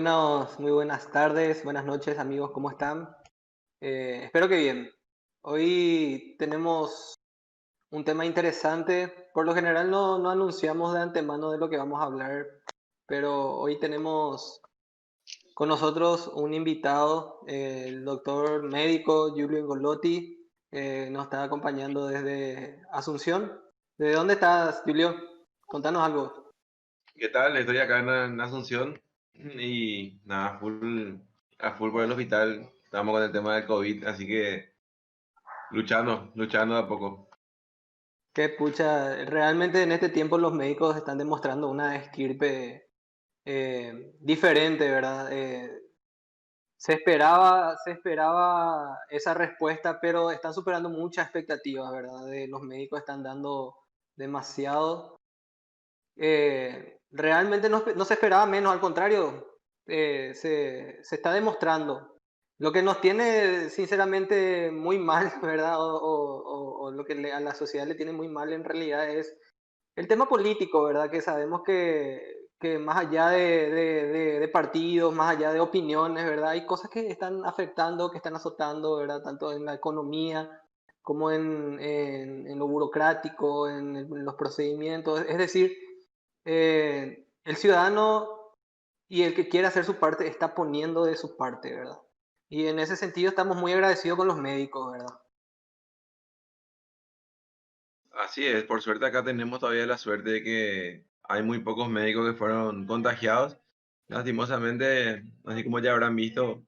Muy buenas tardes, buenas noches amigos, ¿cómo están? Espero que bien. Hoy tenemos un tema interesante. Por lo general no anunciamos de antemano de lo que vamos a hablar, pero hoy tenemos con nosotros un invitado, el doctor médico Giulio Ingolotti, nos está acompañando desde Asunción. ¿De dónde estás, Giulio? Contanos algo. ¿Qué tal? Estoy acá en Asunción y nada, a full por el hospital. Estamos con el tema del COVID, así que luchando de a poco. Que pucha, realmente en este tiempo los médicos están demostrando una estirpe diferente, ¿verdad? Se esperaba esa respuesta, pero están superando muchas expectativas, ¿verdad? Los médicos están dando demasiado. Realmente no se esperaba menos, al contrario, se está demostrando. Lo que nos tiene sinceramente muy mal, ¿verdad? O lo que a la sociedad le tiene muy mal en realidad es el tema político, ¿verdad? Que sabemos que más allá de partidos, más allá de opiniones, ¿verdad? Hay cosas que están afectando, que están azotando, ¿verdad? Tanto en la economía como en lo burocrático, en los procedimientos. Es decir, el ciudadano y el que quiere hacer su parte está poniendo de su parte, ¿verdad? Y en ese sentido estamos muy agradecidos con los médicos, ¿verdad? Así es, por suerte acá tenemos todavía la suerte de que hay muy pocos médicos que fueron contagiados. Lastimosamente, así como ya habrán visto,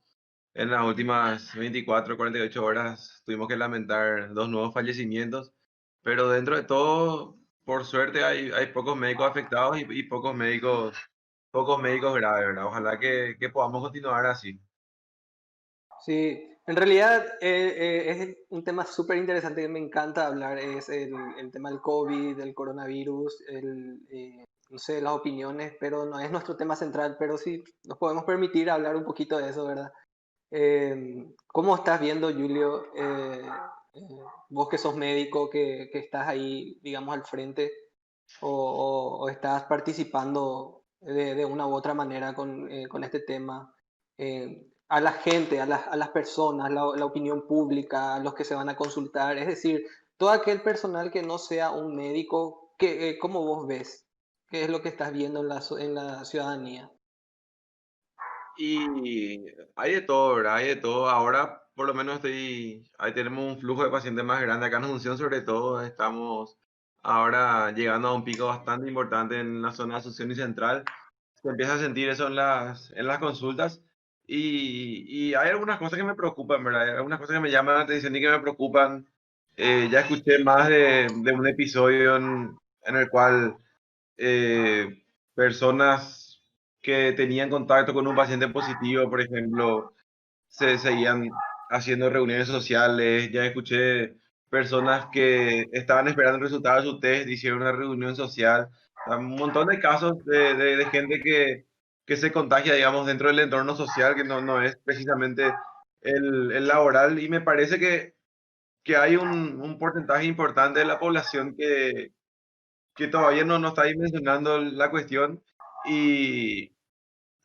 en las últimas 24 o 48 horas tuvimos que lamentar dos nuevos fallecimientos, pero dentro de todo, por suerte hay pocos médicos afectados y pocos médicos graves, ¿verdad? Ojalá que podamos continuar así. Sí, en realidad es un tema súper interesante que me encanta hablar, es el tema del COVID, del coronavirus, no sé, las opiniones, pero no es nuestro tema central, pero sí nos podemos permitir hablar un poquito de eso, ¿verdad? ¿Cómo estás viendo, Julio? Eh, Vos que sos médico, que estás ahí, digamos, al frente, o estás participando de una u otra manera con este tema, a la gente, a las personas, la opinión pública, a los que se van a consultar, es decir, todo aquel personal que no sea un médico, ¿cómo vos ves? ¿Qué es lo que estás viendo en la ciudadanía? Y hay de todo, ¿verdad? Hay de todo. Ahora, por lo menos ahí tenemos un flujo de pacientes más grande. Acá en Asunción, sobre todo, estamos ahora llegando a un pico bastante importante en la zona de Asunción y Central. Se empieza a sentir eso en las consultas. Y hay algunas cosas que me preocupan, ¿verdad? Hay algunas cosas que me llaman la atención y que me preocupan. Ya escuché más de un episodio en el cual personas que tenían contacto con un paciente positivo, por ejemplo, se seguían haciendo reuniones sociales. Ya escuché personas que estaban esperando el resultado de su test, hicieron una reunión social. O sea, un montón de casos de gente que se contagia, digamos, dentro del entorno social, que no es precisamente el laboral. Y me parece que hay un porcentaje importante de la población que todavía no está dimensionando la cuestión y,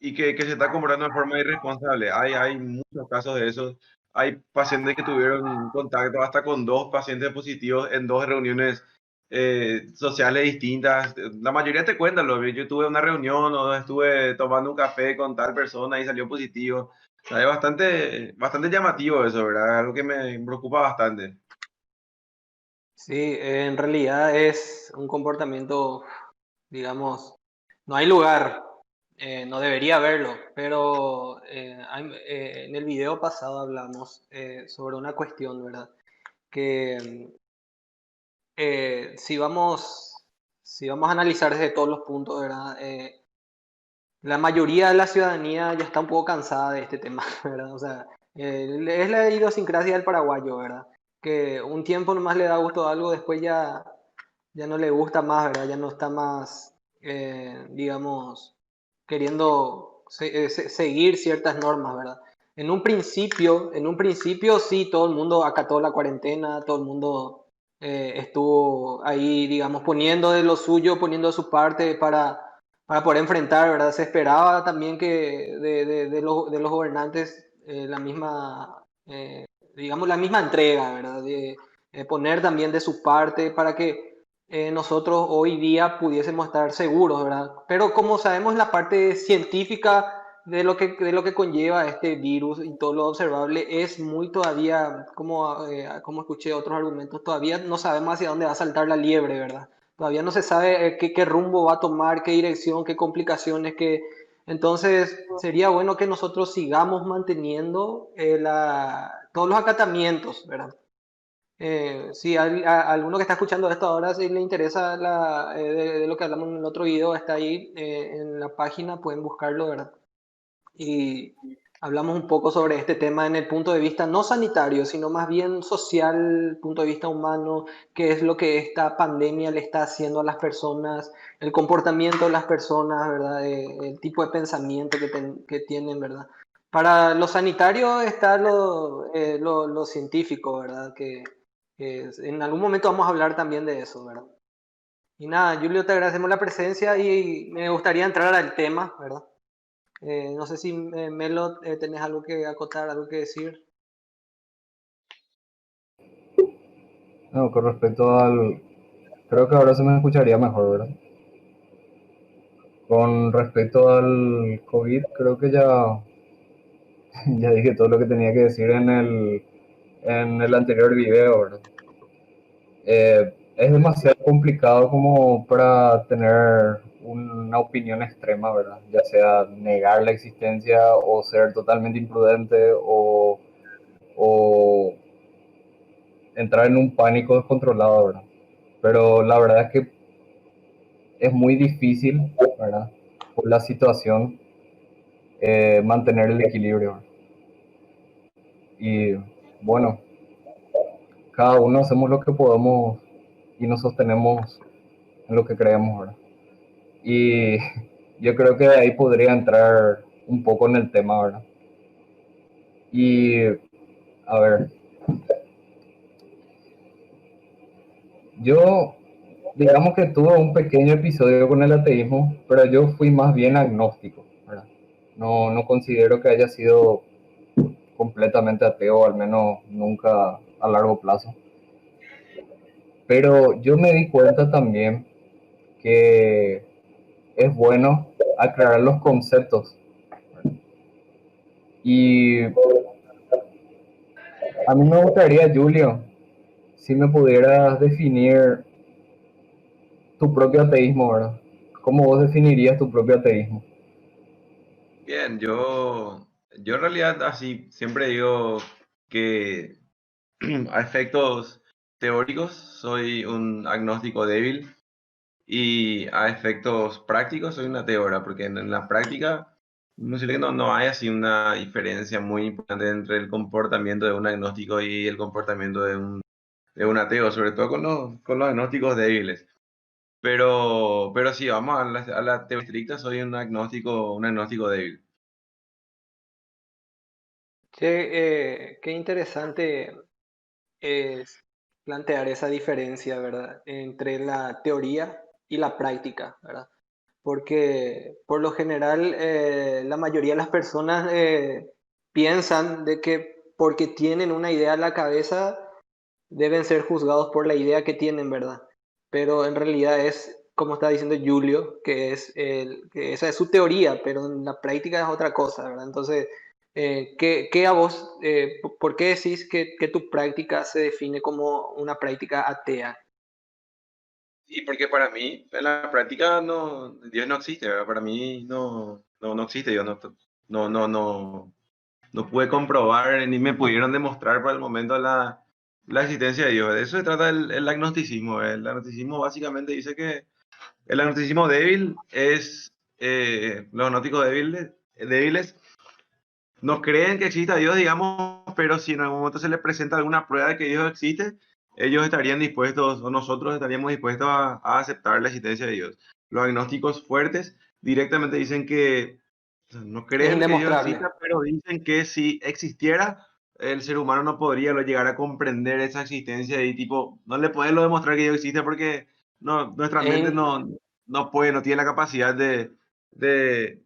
y que se está comportando de forma irresponsable. Hay muchos casos de esos. Hay pacientes que tuvieron contacto hasta con dos pacientes positivos en dos reuniones sociales distintas. La mayoría te cuentan, yo tuve una reunión o estuve tomando un café con tal persona y salió positivo. O sea, es bastante llamativo eso, ¿verdad? Algo que me preocupa bastante. Sí, en realidad es un comportamiento, digamos, no hay lugar, no debería haberlo, pero en el video pasado hablamos sobre una cuestión, ¿verdad? Que si vamos a analizar desde todos los puntos, ¿verdad? La mayoría de la ciudadanía ya está un poco cansada de este tema, ¿verdad? O sea, es la idiosincrasia del paraguayo, ¿verdad? Que un tiempo nomás le da gusto a algo, después ya no le gusta más, ¿verdad? Ya no está más, digamos, queriendo seguir ciertas normas, ¿verdad? En un principio sí, todo el mundo acató la cuarentena, todo el mundo estuvo ahí, digamos, poniendo de lo suyo, poniendo de su parte para poder enfrentar, ¿verdad? Se esperaba también que de los gobernantes la misma, digamos, la misma entrega, ¿verdad? De poner también de su parte para que nosotros hoy día pudiésemos estar seguros, ¿verdad? Pero como sabemos la parte científica de lo que conlleva este virus y todo lo observable es muy todavía, como escuché otros argumentos, todavía no sabemos hacia dónde va a saltar la liebre, ¿verdad? Todavía no se sabe qué rumbo va a tomar, qué dirección, qué complicaciones, qué... Entonces, sería bueno que nosotros sigamos manteniendo todos los acatamientos, ¿verdad? Si a alguno que está escuchando esto ahora, si le interesa de lo que hablamos en el otro video, está ahí en la página, pueden buscarlo, ¿verdad? Y hablamos un poco sobre este tema en el punto de vista no sanitario, sino más bien social, punto de vista humano, qué es lo que esta pandemia le está haciendo a las personas, el comportamiento de las personas, ¿verdad? El tipo de pensamiento que tienen, ¿verdad? Para lo sanitario está lo científico, ¿verdad? Que en algún momento vamos a hablar también de eso, ¿verdad? Y nada, Julio, te agradecemos la presencia y me gustaría entrar al tema, ¿verdad? No sé si Melo tenés algo que acotar, algo que decir. No, con respecto al... Creo que ahora se me escucharía mejor, ¿verdad? Con respecto al COVID, creo que ya, ya dije todo lo que tenía que decir en el anterior video, ¿verdad? Es demasiado complicado como para tener una opinión extrema, ¿verdad? Ya sea negar la existencia o ser totalmente imprudente o entrar en un pánico descontrolado, ¿verdad? Pero la verdad es que es muy difícil, ¿verdad? Por la situación, mantener el equilibrio. Y bueno, cada uno hacemos lo que podemos y nos sostenemos en lo que creemos, ¿verdad? Y yo creo que ahí podría entrar un poco en el tema, ¿verdad? Y a ver, yo digamos que tuve un pequeño episodio con el ateísmo, pero yo fui más bien agnóstico, ¿verdad? No, no considero que haya sido completamente ateo, al menos nunca a largo plazo. Pero yo me di cuenta también que es bueno aclarar los conceptos. Y a mí me gustaría, Julio, si me pudieras definir tu propio ateísmo, ¿verdad? ¿Cómo vos definirías tu propio ateísmo? Bien, yo en realidad así siempre digo que a efectos teóricos soy un agnóstico débil y a efectos prácticos soy un ateo, ¿verdad? Porque en la práctica no sé que no hay así una diferencia muy importante entre el comportamiento de un agnóstico y el comportamiento de un ateo, sobre todo con los agnósticos débiles. Pero sí, vamos a la teoría estricta, soy un agnóstico débil. Che, qué interesante es plantear esa diferencia, ¿verdad? Entre la teoría y la práctica, ¿verdad? Porque por lo general la mayoría de las personas piensan de que porque tienen una idea en la cabeza deben ser juzgados por la idea que tienen, ¿verdad? Pero en realidad es, como está diciendo Julio, que esa es su teoría, pero en la práctica es otra cosa, ¿verdad? Entonces, ¿qué a vos, por qué decís que tu práctica se define como una práctica atea? Y porque para mí, en la práctica, no, Dios no existe, ¿verdad? Para mí no existe Dios, no pude comprobar ni me pudieron demostrar por el momento la existencia de Dios. De eso se trata el agnosticismo. El agnosticismo básicamente dice que el agnosticismo débil es, los gnósticos débiles no creen que exista Dios, digamos, pero si en algún momento se les presenta alguna prueba de que Dios existe, ellos estarían dispuestos, o nosotros estaríamos dispuestos a aceptar la existencia de Dios. Los agnósticos fuertes directamente dicen que o sea, no Es creen que Dios indemostrable. exista, pero dicen que si existiera, el ser humano no podría llegar a comprender esa existencia y tipo, no le podemos demostrar que Dios existe porque no, nuestra Es, mente in- no. no puede, no tiene la capacidad de, de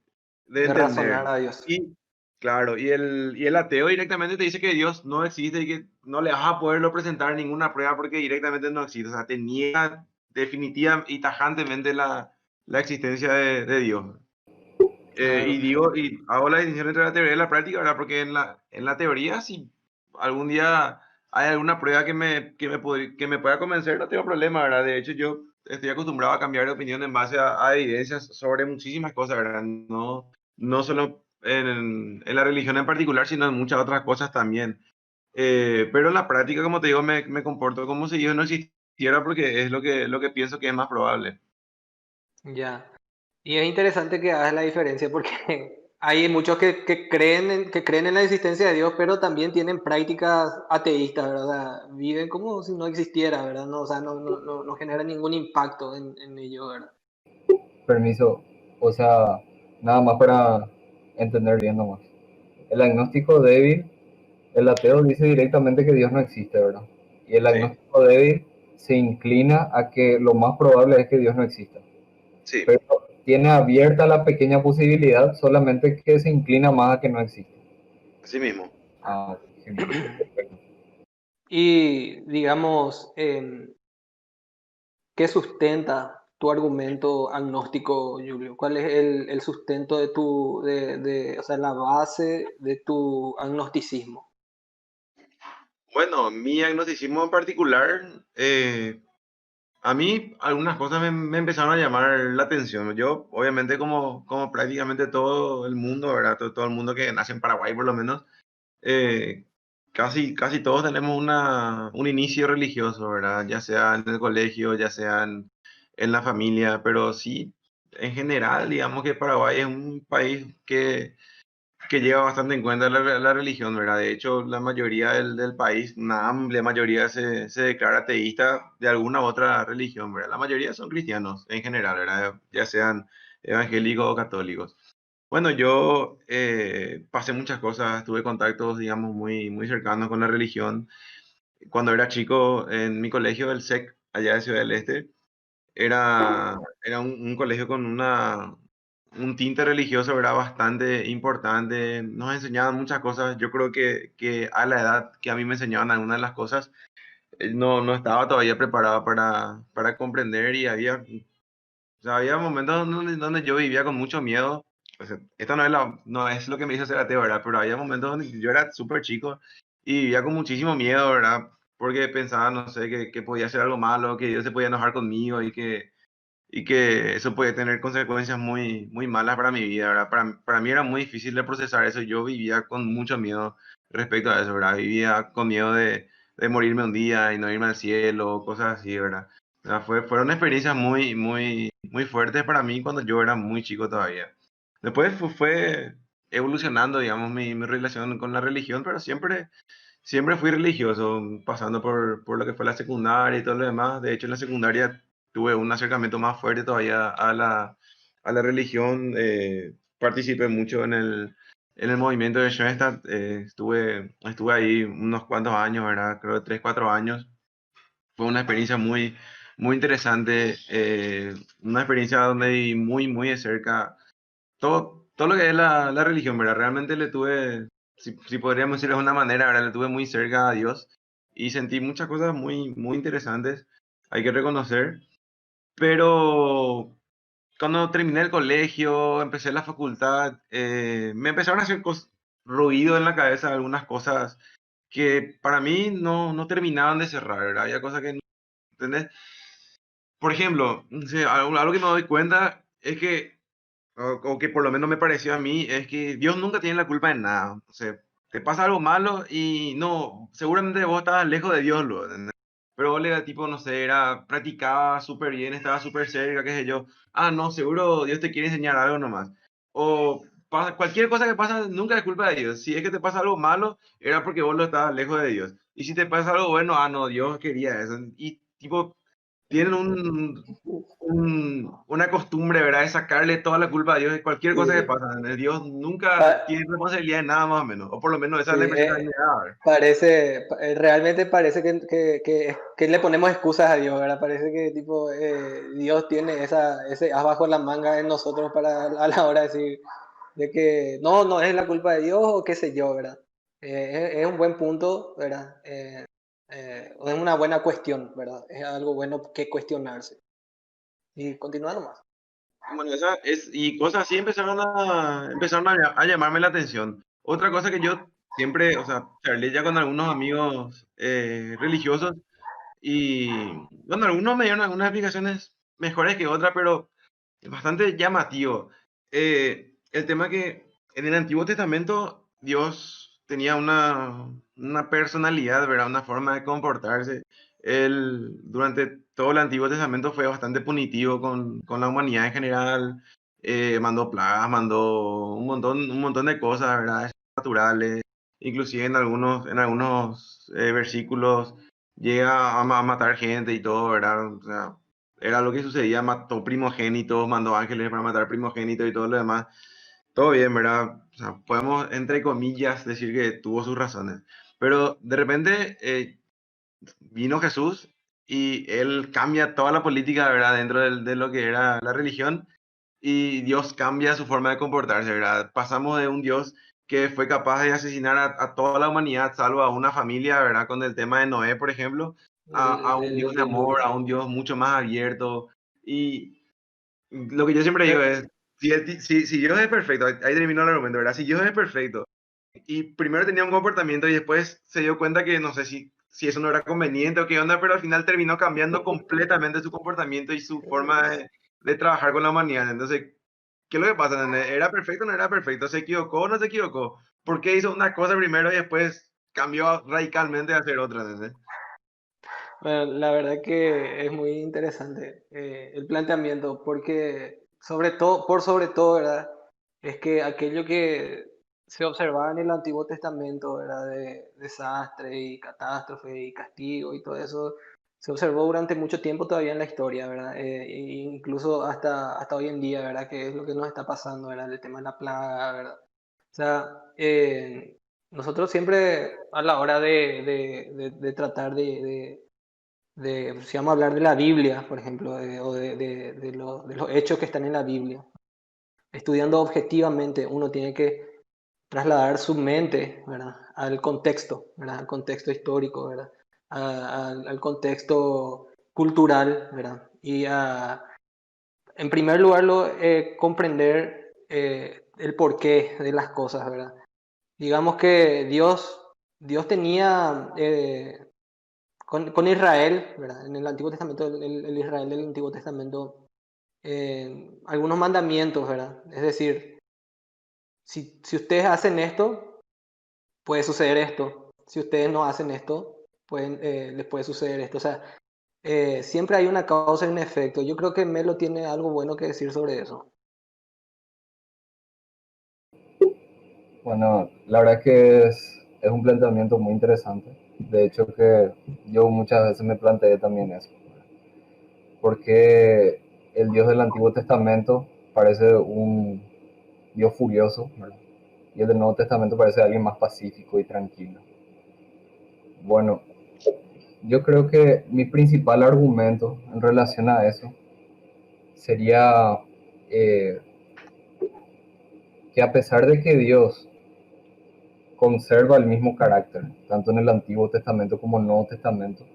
De entender. razonar a Dios. Y claro, y el ateo directamente te dice que Dios no existe y que no le vas a poderlo presentar ninguna prueba porque directamente no existe. O sea, te niega definitiva y tajantemente la existencia de Dios. Claro. Y hago la distinción entre la teoría y la práctica, ¿verdad? Porque en la teoría, si algún día hay alguna prueba que me pueda convencer, no tengo problema, ¿verdad? De hecho, yo estoy acostumbrado a cambiar de opinión en base a evidencias sobre muchísimas cosas, ¿verdad? No solo en la religión en particular, sino en muchas otras cosas también. Pero en la práctica, como te digo, me comporto como si Dios no existiera porque es lo que pienso que es más probable. Ya. Y es interesante que hagas la diferencia porque hay muchos que creen en la existencia de Dios, pero también tienen prácticas ateístas, ¿verdad? Viven como si no existiera, ¿verdad? No, o sea, no genera ningún impacto en ello, ¿verdad? Permiso, o sea, nada más para entender bien nomás. El agnóstico débil, el ateo dice directamente que Dios no existe, ¿verdad? Y el Sí, agnóstico débil se inclina a que lo más probable es que Dios no exista. sí, Pero tiene abierta la pequeña posibilidad, solamente que se inclina más a que no existe. así mismo. Ah, genial. Perfecto. Y digamos, ¿qué sustenta tu argumento agnóstico, Julio? ¿Cuál es el sustento o sea, la base de tu agnosticismo? Bueno, mi agnosticismo en particular, a mí algunas cosas me empezaron a llamar la atención. Yo, obviamente, como prácticamente todo el mundo, ¿verdad? Todo el mundo que nace en Paraguay, por lo menos, eh, casi todos tenemos un inicio religioso, ¿verdad? Ya sea en el colegio, ya sea en la familia, pero sí, en general, digamos que Paraguay es un país que lleva bastante en cuenta la religión, ¿verdad? De hecho, la mayoría del país, una amplia mayoría se declara ateísta de alguna otra religión, ¿verdad? La mayoría son cristianos en general, ¿verdad? Ya sean evangélicos o católicos. Bueno, yo pasé muchas cosas, tuve contactos, digamos, muy cercanos con la religión. Cuando era chico, en mi colegio, el SEC, allá de Ciudad del Este, era un colegio con un tinte religioso, ¿verdad? Bastante importante. Nos enseñaban muchas cosas. Yo creo que a la edad que a mí me enseñaban algunas de las cosas, no estaba todavía preparado para comprender y o sea, había momentos donde yo vivía con mucho miedo. O sea, esto no es lo que me hizo ser ateo, ¿verdad? Pero había momentos donde yo era súper chico y vivía con muchísimo miedo, ¿verdad? Porque pensaba, no sé, que podía hacer algo malo, que Dios se podía enojar conmigo y que eso puede tener consecuencias muy malas para mi vida, ¿verdad? Para mí era muy difícil de procesar eso. Yo vivía con mucho miedo respecto a eso, ¿verdad? Vivía con miedo de morirme un día y no irme al cielo, cosas así, ¿verdad? O sea, fueron experiencias muy fuertes para mí cuando yo era muy chico todavía. Después fue evolucionando, digamos, mi relación con la religión, pero siempre fui religioso, pasando por lo que fue la secundaria y todo lo demás. De hecho, en la secundaria tuve un acercamiento más fuerte todavía a la religión. Participé mucho en el movimiento de Schoenstatt. Estuve ahí unos cuantos años, ¿verdad? Creo que 3, 4 años. Fue una experiencia muy interesante. Una experiencia donde vi muy de cerca todo lo que es la religión, ¿verdad? Realmente le tuve, si podríamos decirlo de una manera, ¿verdad? Le tuve muy cerca a Dios y sentí muchas cosas muy interesantes, hay que reconocer. Pero cuando terminé el colegio, empecé la facultad, me empezaron a hacer ruido en la cabeza algunas cosas que para mí no terminaban de cerrar, ¿verdad? Había cosas que, ¿entendés? Por ejemplo, sí, algo que me doy cuenta es que o que por lo menos me pareció a mí, es que Dios nunca tiene la culpa de nada. O sea, te pasa algo malo y no, seguramente vos estabas lejos de Dios, ¿entendés? Pero vos le tipo, no sé, practicaba súper bien, estaba súper cerca, qué sé yo. Ah, no, seguro Dios te quiere enseñar algo nomás. O cualquier cosa que pasa nunca es culpa de Dios. Si es que te pasa algo malo, era porque vos lo estabas lejos de Dios. Y si te pasa algo bueno, ah, no, Dios quería eso. Y tipo, tienen una costumbre, ¿verdad? De sacarle toda la culpa a Dios de cualquier cosa que Sí, pasa. ¿Entendés? Dios nunca pa- tiene responsabilidad de nada más o menos. O por lo menos esa es sí, la impresión que a mí me da, ¿verdad? realmente parece que le ponemos excusas a Dios, ¿verdad? Parece que tipo Dios tiene ese as bajo la manga en nosotros para a la hora de decir de que no es la culpa de Dios o qué sé yo, ¿verdad? Es un buen punto, ¿verdad? Es una buena cuestión, ¿verdad? Es algo bueno que cuestionarse. Y continuar nomás. Bueno, y cosas así empezaron a llamarme la atención. Otra cosa que yo siempre, o sea, charlé ya con algunos amigos religiosos y, bueno, algunos me dieron algunas explicaciones mejores que otras, pero es bastante llamativo. El tema que en el Antiguo Testamento Dios tenía una personalidad, ¿verdad? Una forma de comportarse. Él durante todo el Antiguo Testamento fue bastante punitivo con la humanidad en general. Mandó plagas, mandó un montón de cosas, ¿verdad? Naturales. Inclusive en algunos versículos llega a matar gente y todo, ¿verdad? O sea, era lo que sucedía, mató primogénitos, mandó ángeles para matar primogénitos y todo lo demás. Todo bien, ¿verdad? O sea, podemos, entre comillas, decir que tuvo sus razones. Pero de repente vino Jesús y él cambia toda la política, ¿verdad? Dentro de lo que era la religión y Dios cambia su forma de comportarse, ¿verdad? Pasamos de un Dios que fue capaz de asesinar a toda la humanidad, salvo a una familia, ¿verdad? Con el tema de Noé, por ejemplo, a un Dios El de amor, diluvio. a un Dios mucho más abierto. Y lo que yo siempre digo Pero, es, si Dios es perfecto, ahí terminó el argumento, ¿verdad? Si Dios es perfecto y primero tenía un comportamiento y después se dio cuenta que no sé si eso no era conveniente o qué onda, pero al final terminó cambiando completamente su comportamiento y su forma de trabajar con la humanidad. Entonces, ¿qué es lo que pasa? ¿Entendés? ¿Era perfecto o no era perfecto? ¿Se equivocó o no se equivocó? ¿Por qué hizo una cosa primero y después cambió radicalmente a hacer otra? ¿Entendés? bueno, la verdad que es muy interesante el planteamiento, porque sobre todo, ¿verdad? Es que aquello que se observaba en el Antiguo Testamento, ¿verdad? De desastre y catástrofe y castigo y todo eso, se observó durante mucho tiempo todavía en la historia, ¿verdad? E incluso hasta hoy en día, ¿verdad? Que es lo que nos está pasando, ¿verdad? El tema de la plaga, ¿verdad? O sea, nosotros siempre a la hora de tratar si vamos a hablar de la Biblia, por ejemplo, o de los hechos que están en la Biblia, estudiando objetivamente, uno tiene que trasladar su mente, ¿verdad? Al contexto, ¿verdad? Al contexto histórico, ¿verdad? Al contexto cultural, ¿verdad? En primer lugar, comprender el porqué de las cosas, ¿verdad? Digamos que Dios tenía con Israel, ¿verdad? En el Antiguo Testamento, el Israel del Antiguo Testamento, algunos mandamientos, ¿verdad? Es decir, si ustedes hacen esto, puede suceder esto. Si ustedes no hacen esto, les puede suceder esto. O sea, siempre hay una causa y un efecto. Yo creo que Melo tiene algo bueno que decir sobre eso. Bueno, la verdad que es un planteamiento muy interesante. De hecho que yo muchas veces me planteé también eso. Porque el Dios del Antiguo Testamento parece un Dios furioso, ¿verdad? Y el del Nuevo Testamento parece alguien más pacífico y tranquilo. Bueno, yo creo que mi principal argumento en relación a eso sería eh, que a pesar de que Dios conserva el mismo carácter, tanto en el Antiguo Testamento como en el Nuevo Testamento,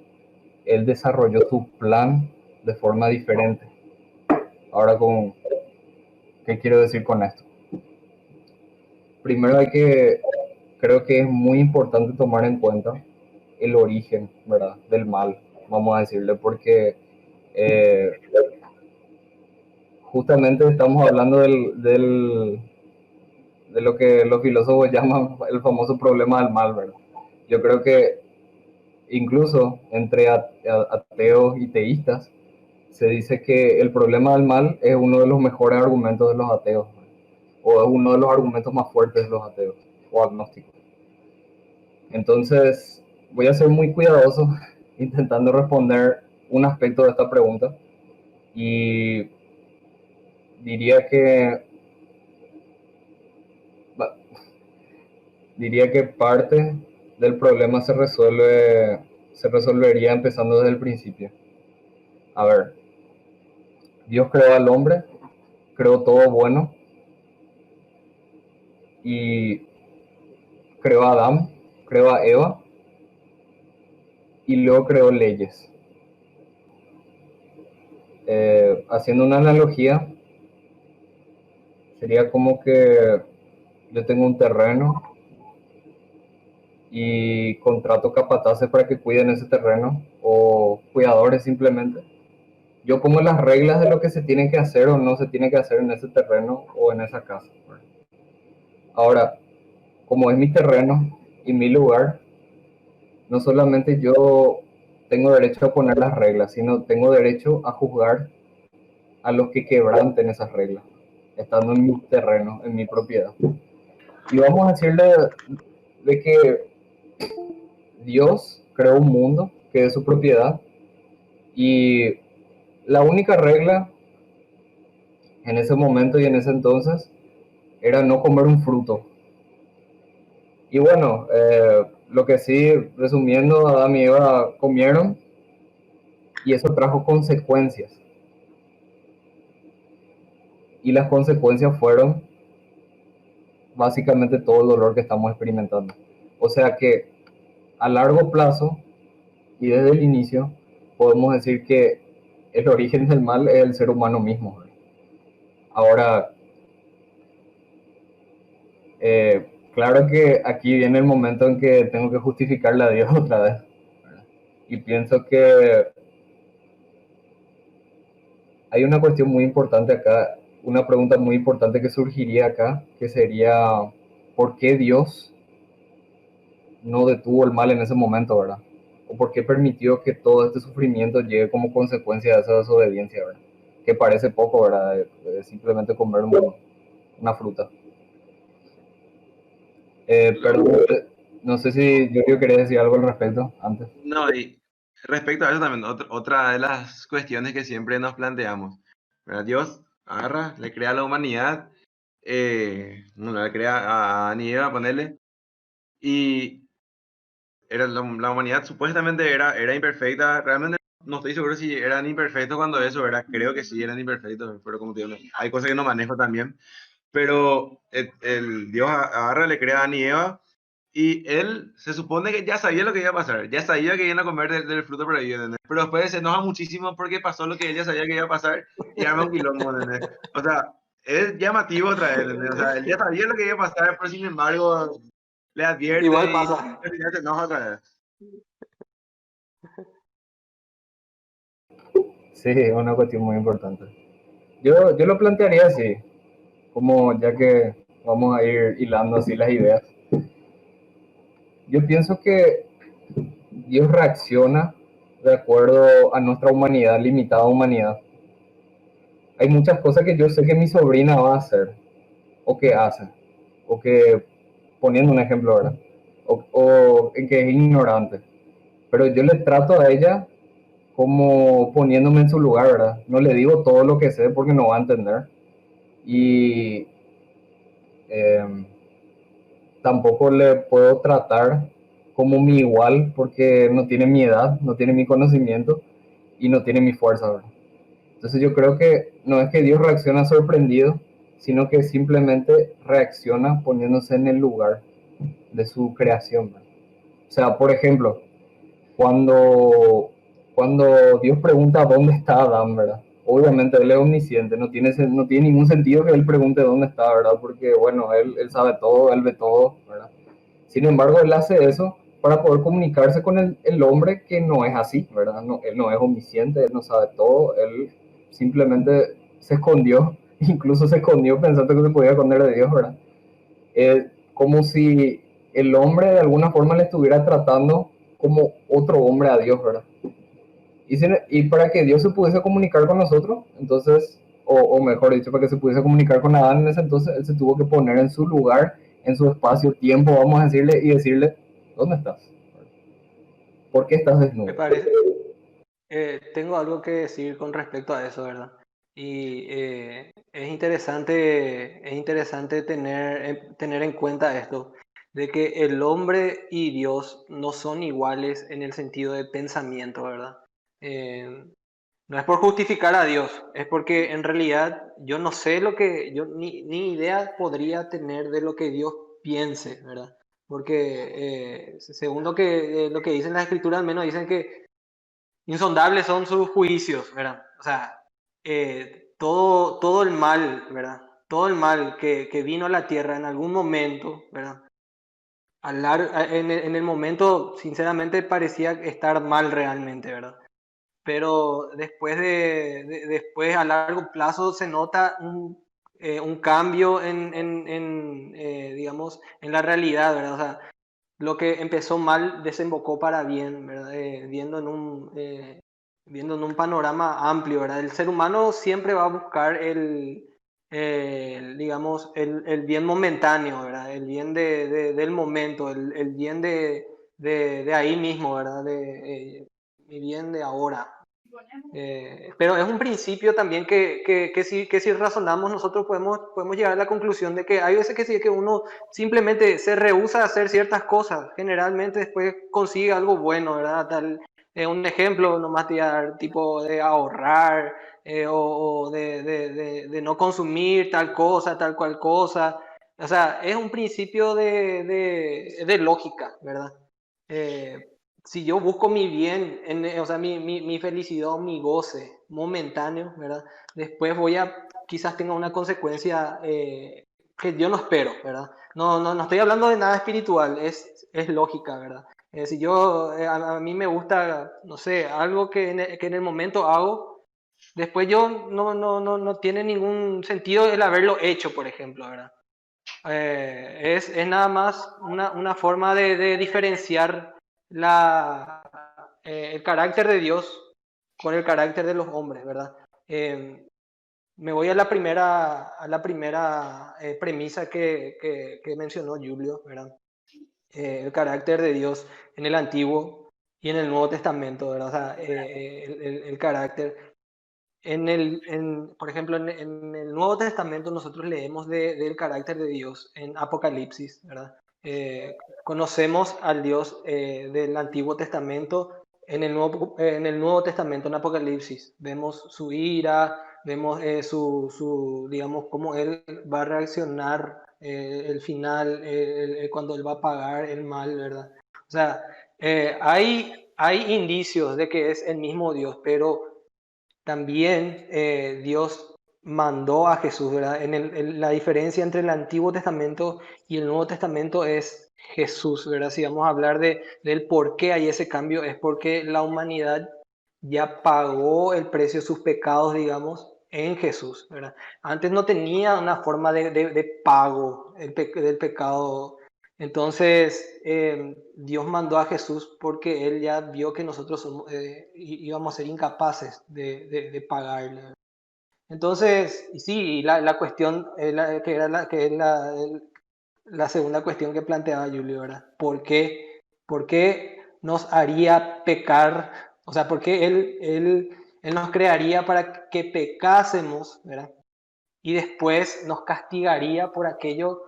Él desarrolló su plan de forma diferente. Ahora, ¿qué quiero decir con esto? Primero creo que es muy importante tomar en cuenta el origen, ¿verdad? Del mal, vamos a decirle, porque eh, justamente estamos hablando de lo que los filósofos llaman el famoso problema del mal, ¿verdad? Yo creo que incluso entre ateos y teístas se dice que el problema del mal es uno de los mejores argumentos de los ateos, o es uno de los argumentos más fuertes de los ateos o agnósticos. Entonces, voy a ser muy cuidadoso intentando responder un aspecto de esta pregunta, Y diría que, ba- diría que parte del problema se resolvería empezando desde el principio. A ver, Dios creó al hombre, creó todo bueno y creó a Adán, creó a Eva y luego creó leyes. Haciendo una analogía, sería como que yo tengo un terreno y contrato capataces para que cuiden ese terreno o cuidadores simplemente. Yo pongo las reglas de lo que se tiene que hacer o no se tiene que hacer en ese terreno o en esa casa. Ahora, como es mi terreno y mi lugar, no solamente yo tengo derecho a poner las reglas, sino tengo derecho a juzgar a los que quebranten esas reglas, estando en mi terreno, en mi propiedad. Y vamos a decirle de que Dios creó un mundo que es su propiedad y la única regla en ese momento y en ese entonces era no comer un fruto. Y bueno, lo que sí, resumiendo, Adán y Eva comieron y eso trajo consecuencias. Y las consecuencias fueron básicamente todo el dolor que estamos experimentando. O sea que a largo plazo y desde el inicio podemos decir que el origen del mal es el ser humano mismo. Ahora, claro que aquí viene el momento en que tengo que justificarle a Dios otra vez. Y pienso que hay una cuestión muy importante acá, una pregunta muy importante que surgiría acá, que sería, ¿por qué Dios no detuvo el mal en ese momento, verdad? ¿O por qué permitió que todo este sufrimiento llegue como consecuencia de esa desobediencia, verdad? Que parece poco, ¿verdad? Simplemente comer una fruta. Pero no sé si yo quería decir algo al respecto antes. No, y respecto a eso también, otra de las cuestiones que siempre nos planteamos, ¿verdad? Dios agarra, le crea a la humanidad, bueno, le crea a Adán y Eva, ponerle, y la humanidad supuestamente era imperfecta, realmente no estoy seguro si eran imperfectos cuando eso, ¿verdad? Creo que sí eran imperfectos, pero como te digo, hay cosas que no manejo también, pero el Dios agarra, le crea a Adán y Eva, y él se supone que ya sabía lo que iba a pasar, ya sabía que iban a comer del fruto prohibido, ¿entendés? Pero después se enoja muchísimo porque pasó lo que ella sabía que iba a pasar y arma un quilombo, ¿entendés? O sea, es llamativo otra vez, ¿entendés? O sea, él ya sabía lo que iba a pasar, pero sin embargo le Igual advierte y pasa. ya se enoja otra vez. Sí, es una cuestión muy importante. Yo lo plantearía así, como ya que vamos a ir hilando así las ideas. Yo pienso que Dios reacciona de acuerdo a nuestra humanidad, limitada humanidad. Hay muchas cosas que yo sé que mi sobrina va a hacer, o que hace, o que, poniendo un ejemplo, ¿verdad? O en que es ignorante. Pero yo le trato a ella como poniéndome en su lugar, ¿verdad? No le digo todo lo que sé porque no va a entender. Y eh, tampoco le puedo tratar como mi igual porque no tiene mi edad, no tiene mi conocimiento y no tiene mi fuerza, ¿verdad? Entonces yo creo que no es que Dios reacciona sorprendido, sino que simplemente reacciona poniéndose en el lugar de su creación, ¿verdad? O sea, por ejemplo, cuando, cuando Dios pregunta dónde está Adán, ¿verdad? Obviamente él es omnisciente, no tiene ningún sentido que él pregunte dónde está, ¿verdad? Porque, bueno, él sabe todo, él ve todo, ¿verdad? Sin embargo, él hace eso para poder comunicarse con el hombre que no es así, ¿verdad? No, él no es omnisciente, él no sabe todo, él simplemente se escondió, incluso se escondió pensando que se podía esconder de Dios, ¿verdad? Como si el hombre de alguna forma le estuviera tratando como otro hombre a Dios, ¿verdad? Y para que Dios se pudiese comunicar con nosotros, entonces, o mejor dicho, para que se pudiese comunicar con Adán en ese entonces, él se tuvo que poner en su lugar, en su espacio, tiempo, vamos a decirle, y decirle, ¿dónde estás? ¿Por qué estás Me desnudo? parece, tengo algo que decir con respecto a eso, ¿verdad? Y es interesante tener en cuenta esto, de que el hombre y Dios no son iguales en el sentido de pensamiento, ¿verdad? Eh, no es por justificar a Dios, es porque en realidad yo no sé yo ni idea podría tener de lo que Dios piense, ¿verdad? Porque según lo que dicen las escrituras, al menos dicen que insondables son sus juicios, ¿verdad? O sea, todo el mal, ¿verdad? Todo el mal que vino a la tierra en algún momento, ¿verdad? En el momento, sinceramente, parecía estar mal realmente, ¿verdad? Pero después a largo plazo se nota un cambio digamos, en la realidad, ¿verdad? O sea, lo que empezó mal desembocó para bien, ¿verdad? Viendo en un panorama amplio, ¿verdad? El ser humano siempre va a buscar digamos, el bien momentáneo, ¿verdad? El bien del momento, el bien de ahí mismo, ¿verdad? El bien de ahora. Pero es un principio también que si razonamos nosotros podemos llegar a la conclusión de que hay veces que sí que uno simplemente se rehúsa a hacer ciertas cosas, generalmente después consigue algo bueno, ¿verdad? Un ejemplo nomás te voy a dar, tipo de ahorrar o de no consumir tal cosa, tal cual cosa. O sea, es un principio de lógica, ¿verdad? Eh, si yo busco mi bien, o sea, mi felicidad o mi goce momentáneo, ¿verdad? Después quizás tenga una consecuencia que yo no espero, ¿verdad? No estoy hablando de nada espiritual, es lógica, ¿verdad? Si a mí me gusta, no sé, algo que en el momento hago, después yo no tiene ningún sentido el haberlo hecho, por ejemplo, ¿verdad? Es nada más una forma de diferenciar el carácter de Dios con el carácter de los hombres, ¿verdad? Eh, Me voy a la primera premisa que mencionó Julio, ¿verdad? El carácter de Dios en el Antiguo y en el Nuevo Testamento, ¿verdad? O sea, el carácter. Por ejemplo, en el Nuevo Testamento nosotros leemos del carácter de Dios en Apocalipsis, ¿verdad? Conocemos al Dios del Antiguo Testamento en el Nuevo Testamento, en Apocalipsis. Vemos su ira, vemos digamos, cómo Él va a reaccionar el final, cuando Él va a pagar el mal, ¿verdad? O sea, hay indicios de que es el mismo Dios, pero también Dios mandó a Jesús, ¿verdad? La diferencia entre el Antiguo Testamento y el Nuevo Testamento es Jesús, ¿verdad? Si vamos a hablar del por qué hay ese cambio, es porque la humanidad ya pagó el precio de sus pecados, digamos, en Jesús, ¿verdad? Antes no tenía una forma de pago del pecado. Entonces, Dios mandó a Jesús porque Él ya vio que nosotros íbamos a ser incapaces de pagarle. Entonces, y sí, la cuestión, que es la segunda cuestión que planteaba Julio, ¿verdad? ¿Por qué nos haría pecar? O sea, ¿por qué él nos crearía para que pecásemos, ¿verdad? Y después nos castigaría por aquello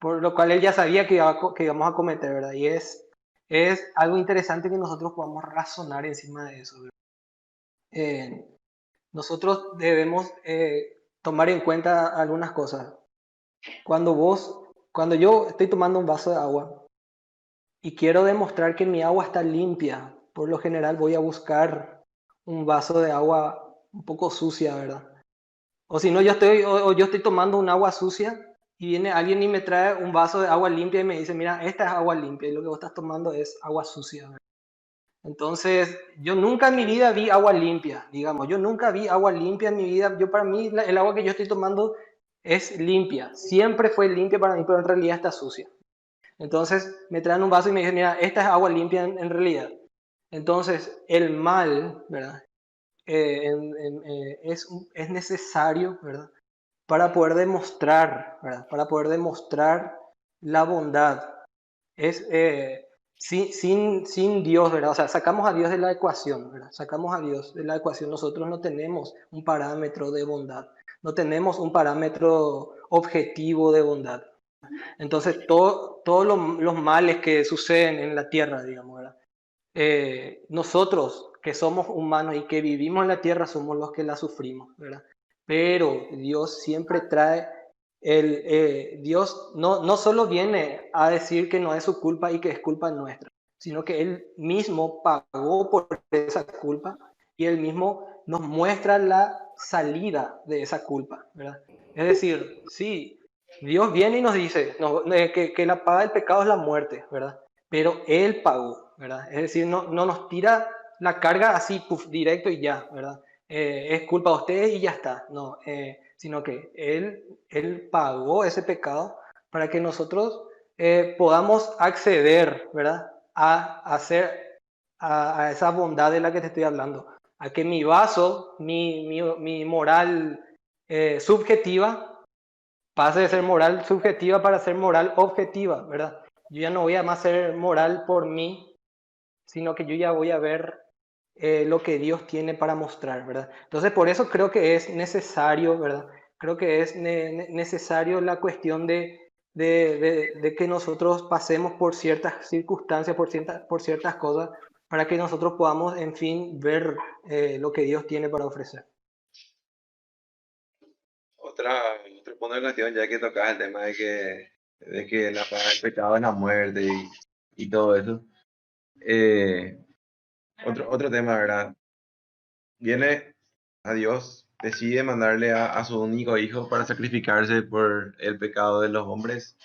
por lo cual Él ya sabía que íbamos a cometer, ¿verdad? Y es algo interesante que nosotros podamos razonar encima de eso, ¿verdad? Eh, Nosotros debemos tomar en cuenta algunas cosas. Cuando yo estoy tomando un vaso de agua y quiero demostrar que mi agua está limpia, por lo general voy a buscar un vaso de agua un poco sucia, ¿verdad? O si no, o yo estoy tomando un agua sucia y viene alguien y me trae un vaso de agua limpia y me dice, mira, esta es agua limpia y lo que vos estás tomando es agua sucia, ¿verdad? Entonces, yo nunca en mi vida vi agua limpia, digamos, yo nunca vi agua limpia en mi vida. Para mí, el agua que yo estoy tomando es limpia, siempre fue limpia para mí, pero en realidad está sucia. Entonces, me traen un vaso y me dicen, mira, esta es agua limpia en realidad. Entonces, el mal, ¿verdad? Es necesario, ¿verdad? Para poder demostrar, ¿verdad? Para poder demostrar la bondad. Es, sin Dios, ¿verdad? O sea, sacamos a Dios de la ecuación, ¿verdad? Sacamos a Dios de la ecuación. Nosotros no tenemos un parámetro de bondad, no tenemos un parámetro objetivo de bondad. Entonces, todos los males que suceden en la tierra, digamos, ¿verdad? Nosotros que somos humanos y que vivimos en la tierra somos los que la sufrimos, ¿verdad? Pero Dios siempre trae Dios no solo viene a decir que no es su culpa y que es culpa nuestra, sino que Él mismo pagó por esa culpa y Él mismo nos muestra la salida de esa culpa, ¿verdad? Es decir, sí, Dios viene y nos dice que la paga del pecado es la muerte, ¿verdad? Pero Él pagó, ¿verdad? Es decir, no nos tira la carga así, puff, directo y ya, ¿verdad? Es culpa de ustedes y ya está, no, sino que él pagó ese pecado para que nosotros podamos acceder, ¿verdad? A hacer a esa bondad de la que te estoy hablando, a que mi vaso, mi moral subjetiva, pase de ser moral subjetiva para ser moral objetiva, ¿verdad? Yo ya no voy a más ser moral por mí, sino que yo ya voy a ver lo que Dios tiene para mostrar, ¿verdad? Entonces, por eso creo que es necesario, ¿verdad? Creo que es necesario la cuestión de que nosotros pasemos por ciertas circunstancias, por ciertas cosas, para que nosotros podamos, en fin, ver lo que Dios tiene para ofrecer. Otro punto de cuestión, ya que tocas el tema de que la paga del pecado es la muerte y todo eso. Eh, otro tema, ¿verdad? Viene a Dios, decide mandarle a su único hijo para sacrificarse por el pecado de los hombres.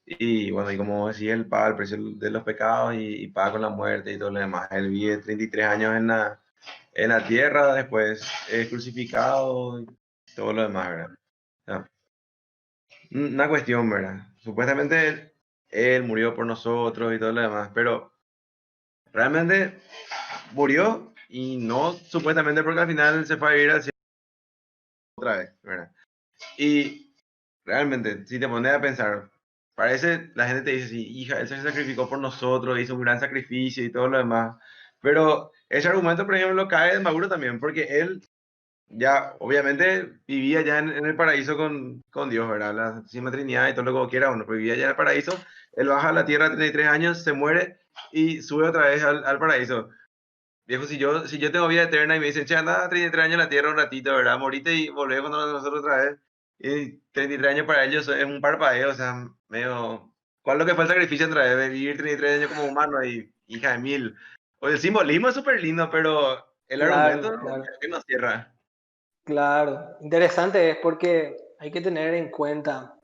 Y bueno, y como decía, él paga el precio de los pecados y paga con la muerte y todo lo demás. Él vive 33 años en la tierra, después es crucificado y todo lo demás, ¿verdad? O sea, una cuestión, ¿verdad? Supuestamente él murió por nosotros y todo lo demás, pero realmente murió y no supuestamente porque al final se fue a vivir al cielo otra vez, ¿verdad? Y realmente, si te pones a pensar, parece, la gente te dice, sí, hija, él se sacrificó por nosotros, hizo un gran sacrificio y todo lo demás, pero ese argumento, por ejemplo, cae de Maduro también, porque él ya, obviamente, vivía ya en el paraíso con Dios, ¿verdad? La Santísima Trinidad y todo lo que quiera uno, pero vivía ya en el paraíso, él baja a la tierra a 33 años, se muere y sube otra vez al paraíso. Viejo, si yo tengo vida eterna y me dicen, che, anda 33 años en la tierra un ratito, ¿verdad? Morite y volvés con nosotros otra vez. Y 33 años para ellos es un parpadeo, o sea, medio... ¿Cuál es lo que fue el sacrificio otra vez? De vivir 33 años como humano y hija de mil. O el simbolismo es súper lindo, pero el argumento Claro, claro. es que nos cierra. Claro, interesante es porque hay que tener en cuenta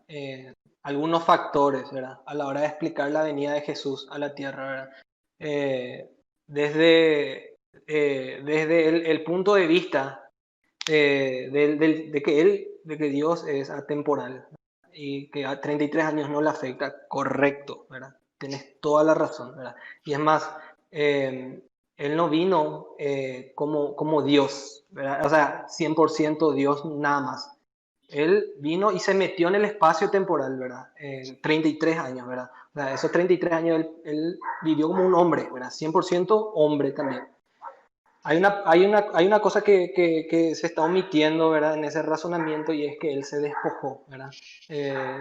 algunos factores, ¿verdad? A la hora de explicar la venida de Jesús a la tierra, ¿verdad? Eh, desde el punto de vista de que Dios es atemporal y que a 33 años no le afecta, correcto, ¿verdad? Tienes toda la razón, ¿verdad? Y es más, eh, Él no vino como Dios, ¿verdad? O sea, 100% Dios nada más. Él vino y se metió en el espacio temporal, ¿verdad? 33 años, ¿verdad? O sea, esos 33 años él vivió como un hombre, ¿verdad? 100% hombre también. Hay una cosa que se está omitiendo, ¿verdad? En ese razonamiento y es que él se despojó, ¿verdad?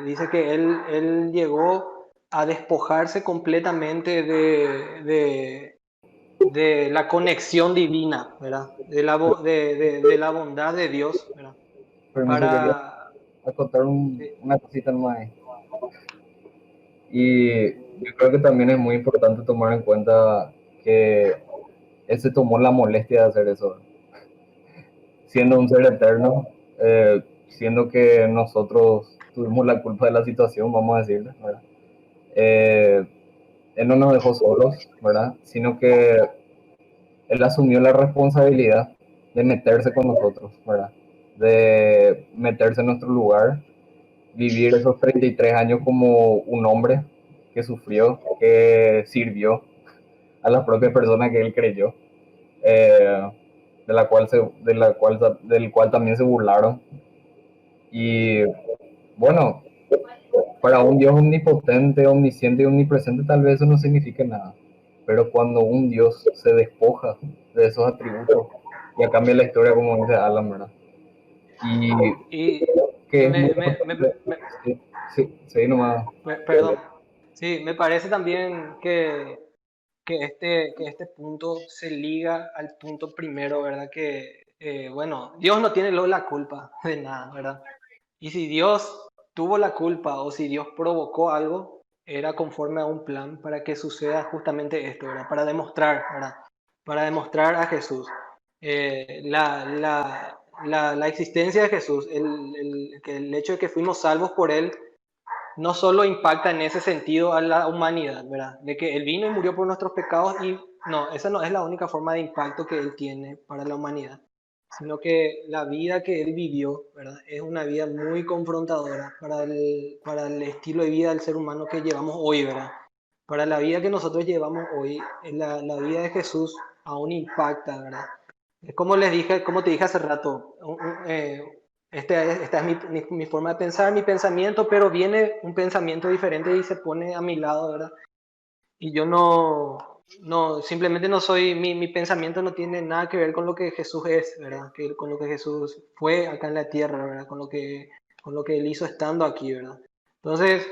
Dice que él llegó a despojarse completamente de la conexión divina, ¿verdad? De la bondad de Dios, ¿verdad? Permiso, quería Para... acotar Sí, una cosita nomás ahí. Y yo creo que también es muy importante tomar en cuenta que él se tomó la molestia de hacer eso, siendo un ser eterno, siendo que nosotros tuvimos la culpa de la situación, vamos a decirle, ¿verdad? Eh, Él no nos dejó solos, ¿verdad? Sino que él asumió la responsabilidad de meterse con nosotros, ¿verdad? De meterse en nuestro lugar, vivir esos 33 años como un hombre que sufrió, que sirvió a las propias personas que él creyó, eh, del cual también se burlaron. Y bueno, para un Dios omnipotente, omnisciente y omnipresente tal vez eso no signifique nada, pero cuando un Dios se despoja de esos atributos, ya cambia la historia, como dice Alan, ¿verdad? Y Y que es muy me, me, me, importante, me- sí, sí, sí, nomás. perdón, sí, me parece también que este punto se liga al punto primero, ¿verdad? Que, bueno, Dios no tiene luego la culpa de nada, ¿verdad? Y si Dios tuvo la culpa o si Dios provocó algo, era conforme a un plan para que suceda justamente esto, ¿verdad? Para demostrar, ¿verdad? Para demostrar a Jesús. La existencia de Jesús, el hecho de que fuimos salvos por Él, no solo impacta en ese sentido a la humanidad, ¿verdad? De que Él vino y murió por nuestros pecados y no, esa no es la única forma de impacto que Él tiene para la humanidad, sino que la vida que Él vivió, ¿verdad? Es una vida muy confrontadora para el estilo de vida del ser humano que llevamos hoy, ¿verdad? Para la vida que nosotros llevamos hoy, la vida de Jesús aún impacta, ¿verdad? Es como les dije, como te dije hace rato, esta es mi forma de pensar, mi pensamiento, pero viene un pensamiento diferente y se pone a mi lado, ¿verdad? Y yo simplemente no soy, mi pensamiento no tiene nada que ver con lo que Jesús es, ¿verdad? Con lo que Jesús fue acá en la tierra, ¿verdad? Con lo que Él hizo estando aquí, ¿verdad? Entonces,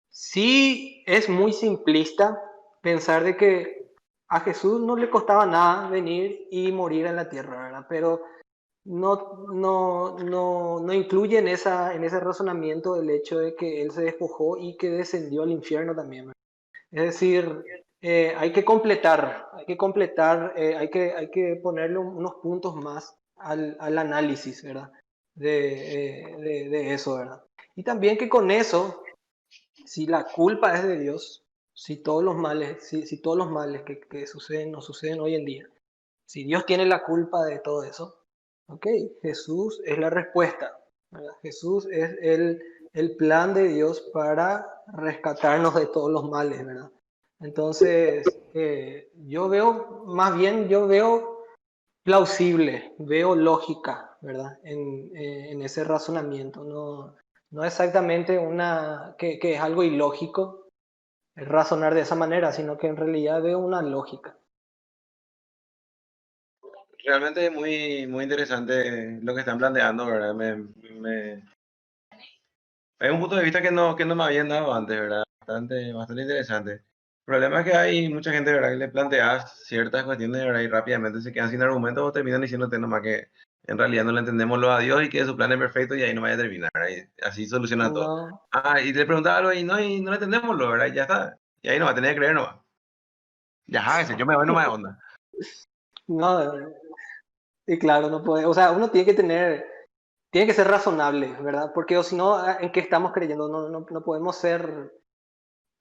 sí es muy simplista pensar de que a Jesús no le costaba nada venir y morir en la tierra, ¿verdad? Pero no incluye en ese razonamiento el hecho de que Él se despojó y que descendió al infierno también, ¿verdad? Es decir, hay que completar, hay que ponerle unos puntos más al análisis, ¿verdad? De eso, ¿verdad? Y también que con eso, si la culpa es de Dios, si todos los males que suceden nos suceden hoy en día, si Dios tiene la culpa de todo eso, ok, Jesús es la respuesta, ¿verdad? Jesús es el plan de Dios para rescatarnos de todos los males, ¿verdad? Entonces, yo veo plausible, veo lógica, ¿verdad? En ese razonamiento, no exactamente que es algo ilógico razonar de esa manera, sino que en realidad veo una lógica. Realmente es muy interesante lo que están planteando, ¿verdad? Es un punto de vista que no me habían dado antes, ¿verdad? Bastante interesante. El problema es que hay mucha gente, ¿verdad? Que le planteas ciertas cuestiones, ¿verdad? Y rápidamente se quedan sin argumentos o terminan diciéndote nomás que en realidad no le entendemos lo a Dios y que su plan es perfecto y ahí no vaya a terminar, ¿verdad? Y así soluciona todo. No, Ah, y te preguntaba algo y no le entendemos lo, ¿verdad? Y ya está. Y ahí no va a tener que creer nomás. Ya, ese, yo me voy nomás de onda. no, y claro, no puede, o sea, uno tiene que ser razonable, ¿verdad? Porque o si no, ¿en qué estamos creyendo? No podemos ser.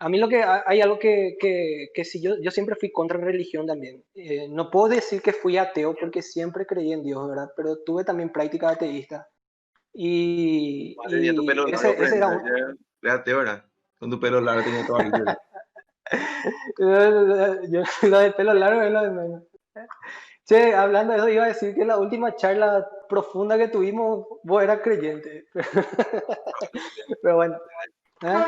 A mí hay algo que si yo siempre fui contra religión también. No puedo decir que fui ateo porque siempre creí en Dios, ¿verdad? Pero tuve también prácticas ateístas. Más tenía tu pelo largo, Ese era prenda. Ya, fíjate, ¿verdad? Con tu pelo largo tenía todo ahí. lo del pelo largo es lo de menos. Che, hablando de eso, iba a decir que la última charla profunda que tuvimos, vos eras creyente. Pero bueno. ¿eh?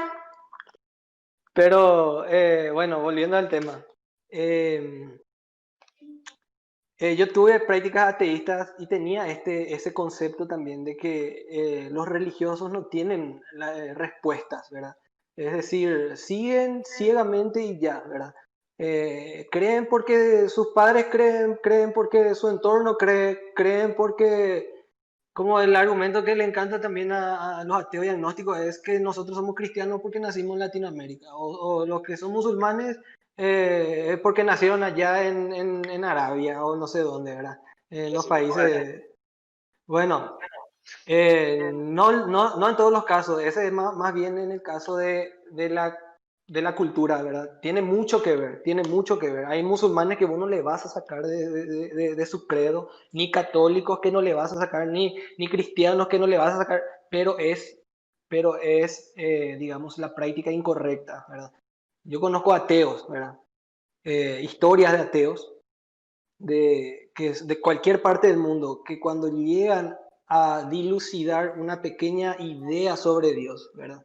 Pero bueno, volviendo al tema. Eh, yo tuve prácticas ateístas y tenía ese concepto también de que los religiosos no tienen respuestas, ¿verdad? Es decir, siguen ciegamente y ya, ¿verdad? Creen porque sus padres creen, creen porque su entorno cree, creen porque, como el argumento que le encanta también a los ateos y agnósticos es que nosotros somos cristianos porque nacimos en Latinoamérica, o los que son musulmanes es porque nacieron allá en Arabia o no sé dónde, ¿verdad? En los países. Bueno, no en todos los casos, ese es más bien en el caso de la cultura, ¿verdad? Tiene mucho que ver, tiene mucho que ver. Hay musulmanes que vos no le vas a sacar de su credo, ni católicos que no le vas a sacar, ni cristianos que no le vas a sacar, pero es digamos, la práctica incorrecta, ¿verdad? Yo conozco ateos, ¿verdad? Historias de ateos de cualquier parte del mundo, que cuando llegan a dilucidar una pequeña idea sobre Dios, ¿verdad?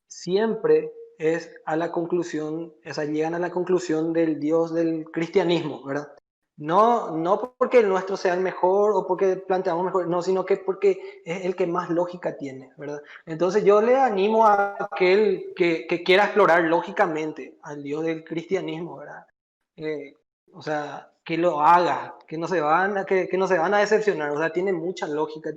Siempre es a la conclusión, o sea, llegan a la conclusión del Dios del cristianismo, ¿verdad? No porque el nuestro sea el mejor o porque planteamos mejor, no, sino que porque es el que más lógica tiene, ¿verdad? Entonces yo le animo a aquel que quiera explorar lógicamente al Dios del cristianismo, ¿verdad? Eh, o sea, que lo haga, que no se van a decepcionar, o sea, tiene mucha lógica,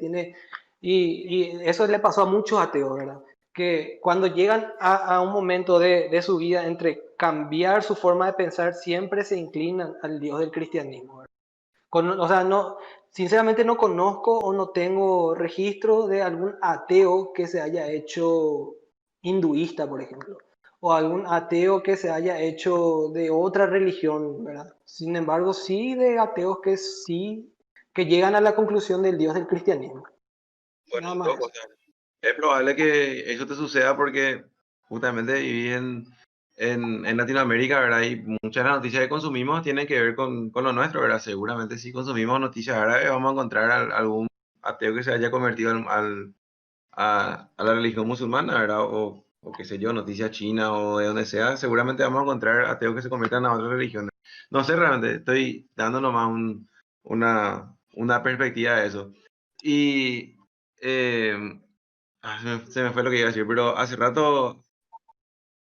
y eso le pasó a muchos ateos, ¿verdad? Que cuando llegan a un momento de su vida entre cambiar su forma de pensar, siempre se inclinan al Dios del cristianismo, ¿verdad? O sea, no, sinceramente no conozco o no tengo registro de algún ateo que se haya hecho hinduista, por ejemplo, o algún ateo que se haya hecho de otra religión, ¿verdad? Sin embargo, sí de ateos que sí, que llegan a la conclusión del Dios del cristianismo. Bueno, Nada más loco, o eso. sea, es probable que eso te suceda porque justamente viví en Latinoamérica, ¿verdad? Y muchas de las noticias que consumimos tienen que ver con lo nuestro, ¿verdad? Seguramente si consumimos noticias árabes vamos a encontrar algún ateo que se haya convertido a la religión musulmana, ¿verdad? O qué sé yo, noticias chinas o de donde sea, seguramente vamos a encontrar ateos que se conviertan a otras religiones. No sé, realmente, estoy dando nomás una perspectiva de eso. Y eh, se me fue lo que iba a decir, pero hace rato,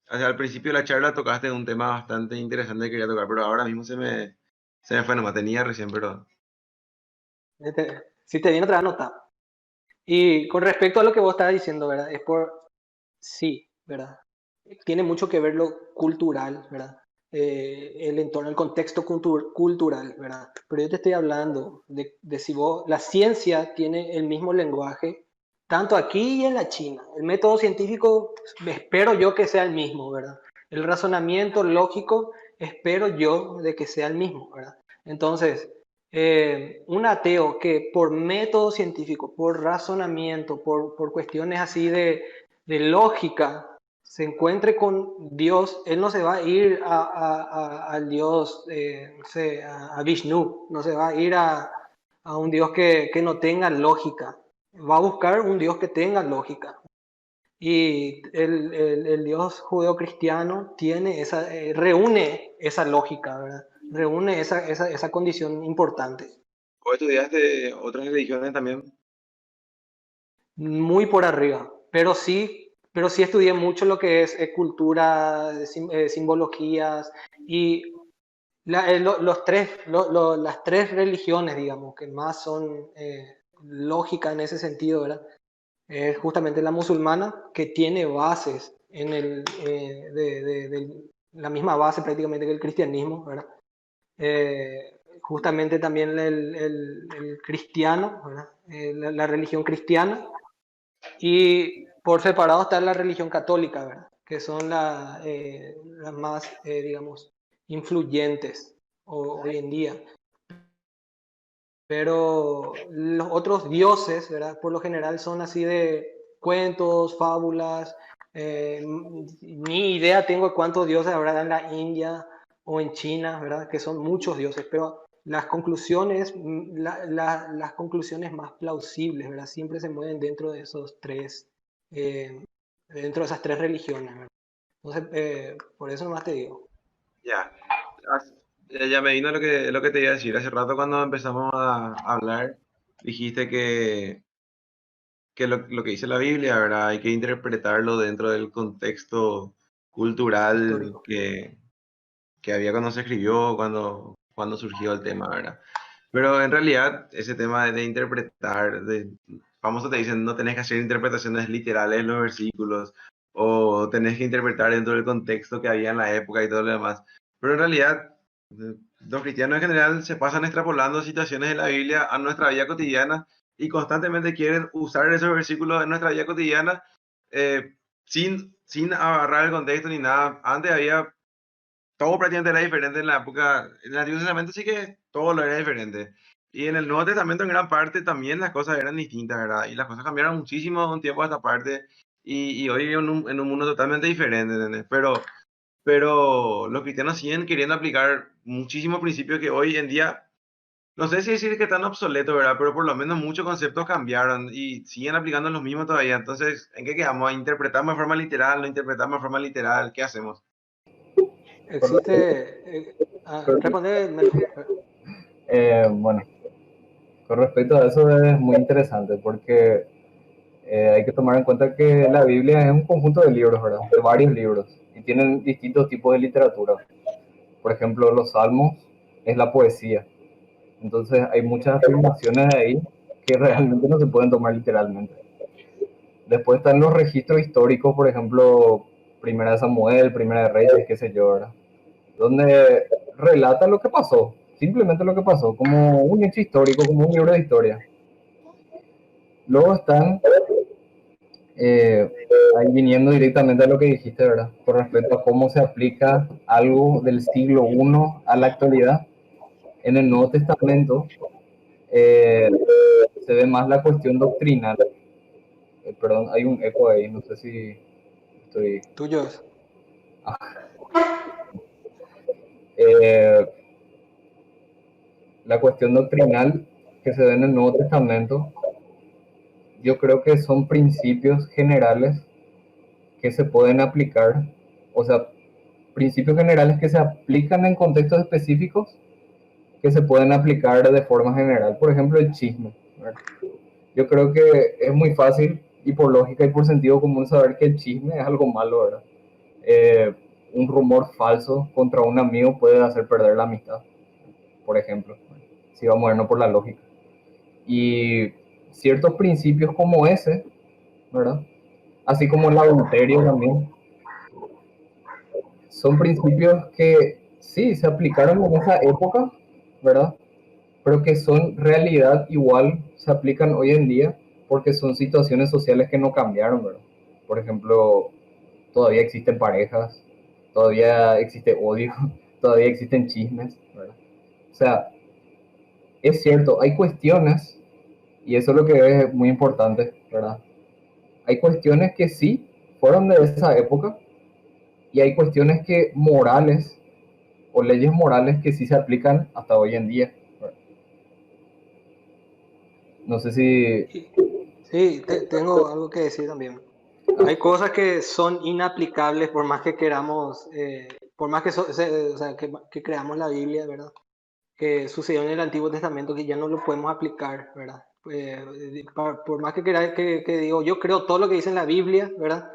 al principio de la charla tocaste un tema bastante interesante que quería tocar, pero ahora mismo se me fue nomás, tenía recién, pero Si te viene otra nota. Y con respecto a lo que vos estabas diciendo, ¿verdad? Sí, ¿verdad? Tiene mucho que ver lo cultural, ¿verdad? El entorno, el contexto cultural, ¿verdad? Pero yo te estoy hablando de si la ciencia tiene el mismo lenguaje, tanto aquí y en la China. El método científico, espero yo que sea el mismo, ¿verdad? El razonamiento lógico, espero yo de que sea el mismo, ¿verdad? Entonces, un ateo que por método científico, por razonamiento, por cuestiones así de lógica, se encuentre con Dios, él no se va a ir al Dios, no sé, a Vishnu, no se va a ir a un Dios que no tenga lógica, va a buscar un Dios que tenga lógica. Y el Dios judeocristiano tiene reúne esa lógica, ¿verdad? Reúne esa condición importante. vos estudiaste otras religiones también. Muy por arriba, pero sí estudié mucho lo que es cultura, simbologías y las tres religiones, digamos, que más son lógicas en ese sentido, ¿verdad? Es justamente la musulmana, que tiene bases de la misma base prácticamente que el cristianismo, ¿verdad? Justamente también el cristiano, ¿verdad? La religión cristiana, y por separado está la religión católica, ¿verdad? Que son las más, digamos, influyentes hoy en día. Pero los otros dioses, ¿verdad? Por lo general son así de cuentos, fábulas. Ni idea tengo cuántos dioses habrá en la India o en China, ¿verdad? Que son muchos dioses, pero las conclusiones, las conclusiones más plausibles, ¿verdad? Siempre se mueven dentro de esos tres, eh, dentro de esas tres religiones, ¿verdad? Entonces, por eso nomás te digo. Ya. Ya me vino lo que te iba a decir. Hace rato cuando empezamos a hablar, dijiste que lo que dice la Biblia, ¿verdad? Hay que interpretarlo dentro del contexto cultural Histórico. que había cuando se escribió, cuando surgió el tema, ¿verdad? Pero en realidad ese tema de interpretar, famoso te dicen, no tenés que hacer interpretaciones literales en los versículos, o tenés que interpretar dentro del contexto que había en la época y todo lo demás. Pero en realidad, los cristianos en general se pasan extrapolando situaciones de la Biblia a nuestra vida cotidiana y constantemente quieren usar esos versículos en nuestra vida cotidiana sin agarrar el contexto ni nada. Antes había todo prácticamente era diferente en la época, en el Antiguo Testamento sí que todo lo era diferente. Y en el Nuevo Testamento en gran parte también las cosas eran distintas, ¿verdad? Y las cosas cambiaron muchísimo de un tiempo a esta parte y hoy en un mundo totalmente diferente, ¿entendés? Pero los cristianos siguen queriendo aplicar muchísimos principios que hoy en día no sé si decir que están obsoletos, ¿verdad? Pero por lo menos muchos conceptos cambiaron y siguen aplicando los mismos todavía. Entonces, ¿en qué quedamos? ¿Interpretamos de forma literal? ¿No interpretamos de forma literal? ¿Qué hacemos? Existe... responde, Melo. Bueno, con respecto a eso es muy interesante porque hay que tomar en cuenta que la Biblia es un conjunto de libros, ¿verdad? De varios libros y tienen distintos tipos de literatura. Por ejemplo, los salmos es la poesía. Entonces hay muchas afirmaciones ahí que realmente no se pueden tomar literalmente. Después están los registros históricos, por ejemplo, Primera de Samuel, Primera de Reyes, qué sé yo, ¿verdad? Donde relata lo que pasó, simplemente lo que pasó, como un hecho histórico, como un libro de historia. Luego están, ahí viniendo directamente a lo que dijiste, ¿verdad? Con respecto a cómo se aplica algo del siglo I a la actualidad. En el Nuevo Testamento eh, se ve más la cuestión doctrinal. Perdón, hay un eco ahí, no sé si estoy... Tuyos. Eh, la cuestión doctrinal que se ve en el Nuevo Testamento, yo creo que son principios generales que se pueden aplicar, o sea, principios generales que se aplican en contextos específicos que se pueden aplicar de forma general. Por ejemplo, el chisme, ¿verdad? Yo creo que es muy fácil y por lógica y por sentido común saber que el chisme es algo malo, ¿verdad? Eh, un rumor falso contra un amigo puede hacer perder la amistad, por ejemplo, si vamos a vernos por la lógica. Y ciertos principios como ese, ¿verdad? Así como el adulterio también, son principios que sí se aplicaron en esa época, ¿verdad? Pero que son realidad igual, se aplican hoy en día porque son situaciones sociales que no cambiaron, ¿verdad? Por ejemplo, todavía existen parejas, todavía existe odio, todavía existen chismes, ¿verdad? O sea, es cierto, hay cuestiones, y eso es lo que es muy importante, ¿verdad? Hay cuestiones que sí fueron de esa época y hay cuestiones que morales o leyes morales que sí se aplican hasta hoy en día. No sé si... Sí, tengo algo que decir también. Hay cosas que son inaplicables por más que queramos, por más que, o sea, que creamos la Biblia, ¿verdad? Que sucedió en el Antiguo Testamento que ya no lo podemos aplicar, ¿verdad? Por más que, que digo, yo creo todo lo que dice en la Biblia, ¿verdad?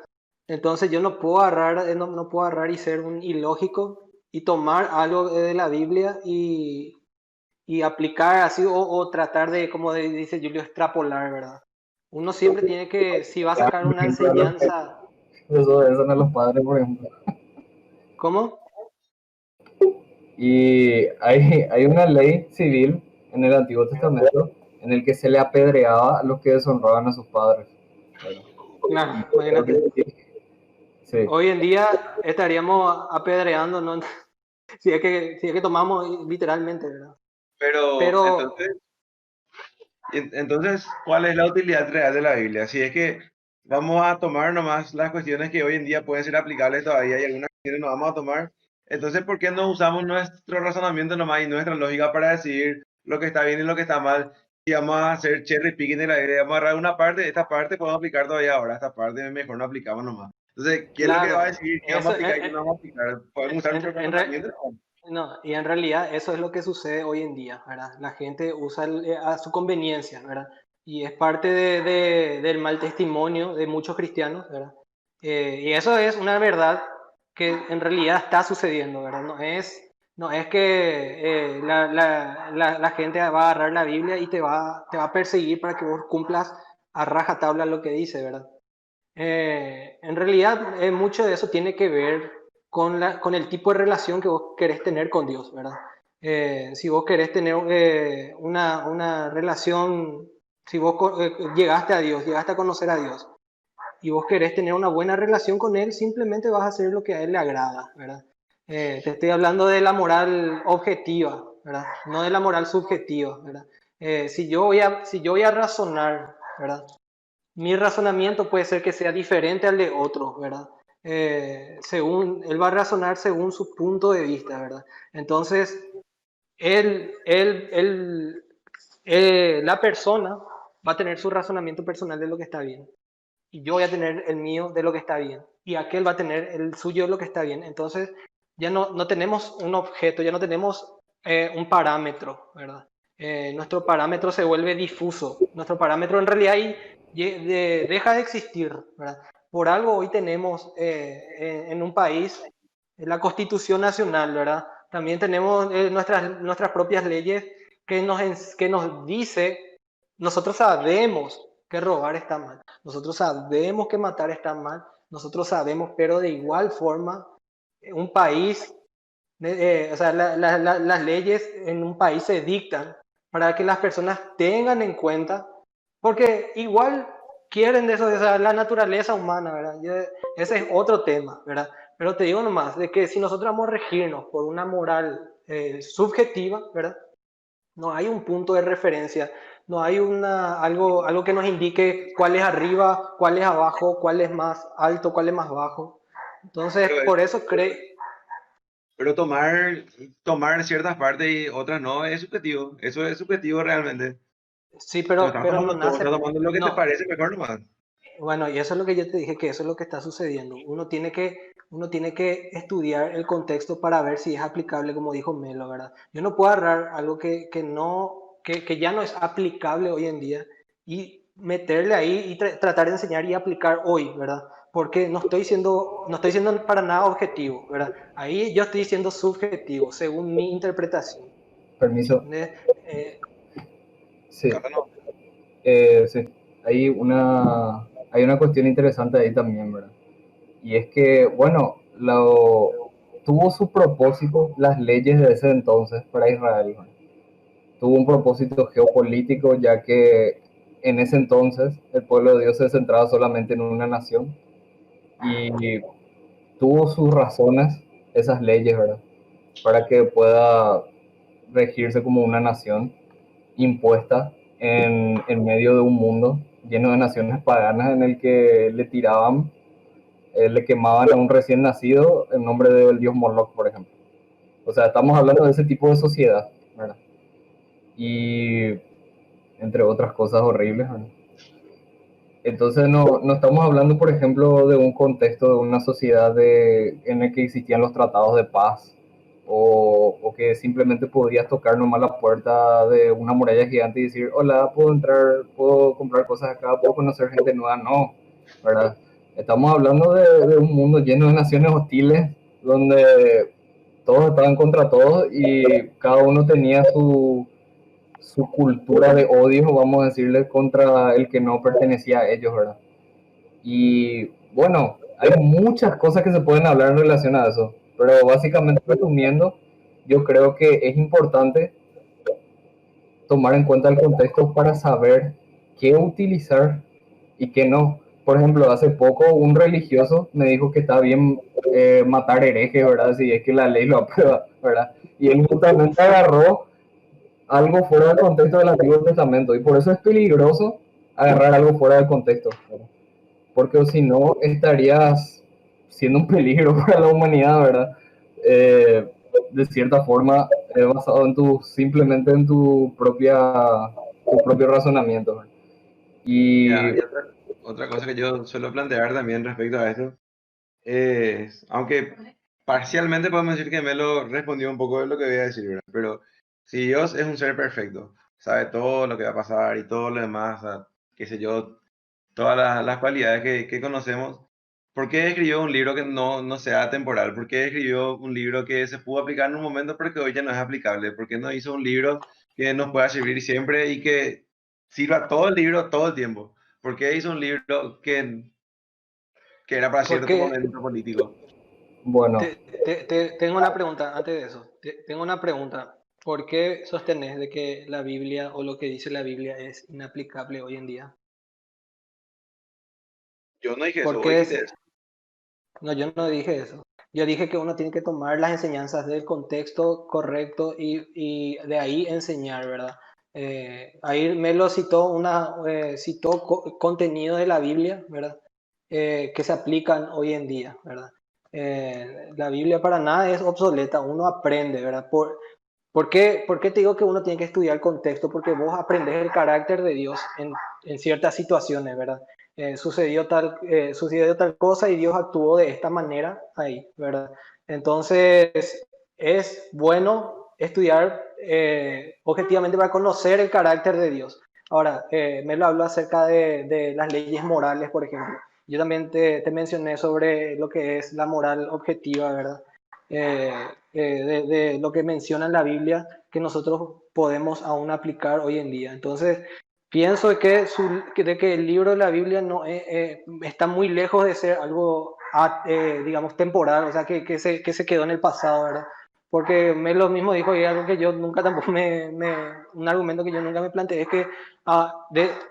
Entonces yo no puedo agarrar, no puedo agarrar y ser un ilógico y tomar algo de la Biblia y aplicar así o tratar de, como dice Julio, extrapolar, ¿verdad? Uno siempre tiene que, si va a sacar una enseñanza, Eso no los padres, por ejemplo. ¿cómo? Y hay una ley civil en el Antiguo Testamento en el que se le apedreaba a los que deshonraban a sus padres. ¿Verdad? Claro, Y yo creo imagínate. que sí, Hoy en día estaríamos apedreando, ¿no? Si es que tomamos literalmente, ¿verdad? Pero Pero, entonces, ¿cuál es la utilidad real de la Biblia? Si es que vamos a tomar nomás las cuestiones que hoy en día pueden ser aplicables todavía y algunas cuestiones no vamos a tomar, entonces, ¿por qué no usamos nuestro razonamiento nomás y nuestra lógica para decidir lo que está bien y lo que está mal? Y vamos a hacer cherry picking de la Biblia, vamos a agarrar una parte, esta parte podemos aplicar todavía ahora, esta parte mejor no aplicamos nomás. Entonces, ¿quién es lo que va a claro, decidir qué vamos a eso, aplicar y qué no vamos a aplicar? ¿Podemos usar nuestro en re- razonamiento? no, y en realidad eso es lo que sucede hoy en día, ¿verdad? La gente usa a su conveniencia, ¿verdad? Y es parte del mal testimonio de muchos cristianos, ¿verdad? Y eso es una verdad que en realidad está sucediendo, ¿verdad? No es que la gente va a agarrar la Biblia y te va a perseguir para que vos cumplas a rajatabla lo que dice, ¿verdad? En realidad, mucho de eso tiene que ver con el tipo de relación que vos querés tener con Dios, ¿verdad? Si vos querés tener una relación, si vos llegaste a Dios, llegaste a conocer a Dios, y vos querés tener una buena relación con Él, simplemente vas a hacer lo que a Él le agrada, ¿verdad? Te estoy hablando de la moral objetiva, ¿verdad? No de la moral subjetiva, ¿verdad? Si yo voy a razonar, ¿verdad? Mi razonamiento puede ser que sea diferente al de otros, ¿verdad? Él va a razonar según su punto de vista, ¿verdad? Entonces, la persona va a tener su razonamiento personal de lo que está bien. Y yo voy a tener el mío de lo que está bien. Y aquel va a tener el suyo de lo que está bien. Entonces, ya no tenemos un objeto, ya no tenemos un parámetro, ¿verdad? Nuestro parámetro se vuelve difuso. Nuestro parámetro en realidad ahí deja de existir, ¿verdad? Por algo hoy tenemos en un país la Constitución Nacional, ¿verdad? También tenemos nuestras propias leyes que nos dice, nosotros sabemos que robar está mal, nosotros sabemos que matar está mal, nosotros sabemos, pero de igual forma, un país, o sea, las leyes en un país se dictan para que las personas tengan en cuenta, porque igual quieren de eso, o sea, la naturaleza humana, ¿verdad? Ese es otro tema, ¿verdad? Pero te digo nomás, de que si nosotros vamos a regirnos por una moral subjetiva, ¿verdad? No hay un punto de referencia, no hay algo que nos indique cuál es arriba, cuál es abajo, cuál es más alto, cuál es más bajo. Entonces, Pero, por eso creo, pero tomar ciertas partes y otras no es subjetivo. Eso es subjetivo realmente. sí, No pero, estás pero tomando no todo, nace, estás tomando lo que te no, parece mejor nomás. bueno, y eso es lo que yo te dije, que eso es lo que está sucediendo. Uno tiene que estudiar el contexto para ver si es aplicable, como dijo Melo, ¿verdad? Yo no puedo agarrar algo que ya no es aplicable hoy en día y meterle ahí y tratar de enseñar y aplicar hoy, ¿verdad? Porque no estoy siendo para nada objetivo, ¿verdad? Ahí yo estoy siendo subjetivo, según mi interpretación. Permiso. Eh, Sí, Claro, no. sí. Hay una cuestión interesante ahí también, ¿verdad? Y es que, bueno, tuvo su propósito las leyes de ese entonces para Israel, ¿no? Tuvo un propósito geopolítico, ya que en ese entonces el pueblo de Dios se centraba solamente en una nación y tuvo sus razones, esas leyes, ¿verdad? Para que pueda regirse como una nación impuesta en medio de un mundo lleno de naciones paganas en el que le tiraban, le quemaban a un recién nacido en nombre del dios Moloch, por ejemplo. O sea, estamos hablando de ese tipo de sociedad, ¿verdad? Y entre otras cosas horribles, ¿verdad? Entonces no estamos hablando, por ejemplo, de un contexto de una sociedad en el que existían los tratados de paz o que simplemente podías tocar nomás la puerta de una muralla gigante y decir, hola, puedo entrar, puedo comprar cosas acá, puedo conocer gente nueva. No, ¿verdad? Estamos hablando de un mundo lleno de naciones hostiles donde todos estaban contra todos y cada uno tenía su cultura de odio, vamos a decirle, contra el que no pertenecía a ellos, ¿verdad? Y bueno, hay muchas cosas que se pueden hablar en relación a eso, pero básicamente resumiendo, yo creo que es importante tomar en cuenta el contexto para saber qué utilizar y qué no. Por ejemplo, hace poco un religioso me dijo que está bien matar herejes, ¿verdad? Si es que la ley lo aprueba, ¿verdad? Y él justamente agarró algo fuera del contexto del Antiguo Testamento y por eso es peligroso agarrar algo fuera del contexto, ¿verdad? Porque si no estarías siendo un peligro para la humanidad, ¿verdad? De cierta forma, basado en simplemente en tu propio razonamiento, ¿verdad? Ya, Y y otra cosa que yo suelo plantear también respecto a esto es, aunque parcialmente podemos decir que Melo respondió un poco de lo que voy a decir, ¿verdad? Pero si Dios es un ser perfecto, sabe todo lo que va a pasar y todo lo demás, o sea, qué sé yo, todas las cualidades que conocemos, ¿por qué escribió un libro que no sea temporal? ¿Por qué escribió un libro que se pudo aplicar en un momento pero que hoy ya no es aplicable? ¿Por qué no hizo un libro que nos pueda servir siempre y que sirva todo el libro todo el tiempo? ¿Por qué hizo un libro que era para cierto porque momento político? bueno, tengo una pregunta antes de eso. Tengo una pregunta. ¿Por qué sostenés de que la Biblia o lo que dice la Biblia es inaplicable hoy en día? Yo no dije eso, ¿Por vos qué dijiste es? eso. No, yo no dije eso. Yo dije que uno tiene que tomar las enseñanzas del contexto correcto y de ahí enseñar, ¿verdad? Ahí Melo citó contenido de la Biblia, ¿verdad? Que se aplican hoy en día, ¿verdad? La Biblia para nada es obsoleta, uno aprende, ¿verdad? por qué te digo que uno tiene que estudiar el contexto? Porque vos aprendes el carácter de Dios en ciertas situaciones, ¿verdad? Sucedió tal cosa y Dios actuó de esta manera ahí, ¿verdad? Entonces, es bueno estudiar objetivamente para conocer el carácter de Dios. Ahora, me lo habló acerca de las leyes morales, por ejemplo. Yo también te mencioné sobre lo que es la moral objetiva, ¿verdad? Eh, de lo que menciona en la Biblia que nosotros podemos aún aplicar hoy en día. Entonces, pienso de que el libro de la Biblia no está muy lejos de ser algo, digamos, temporal, o sea, que se quedó en el pasado, ¿verdad? Porque lo mismo dijo, y algo que yo nunca tampoco un argumento que yo nunca me planteé, es que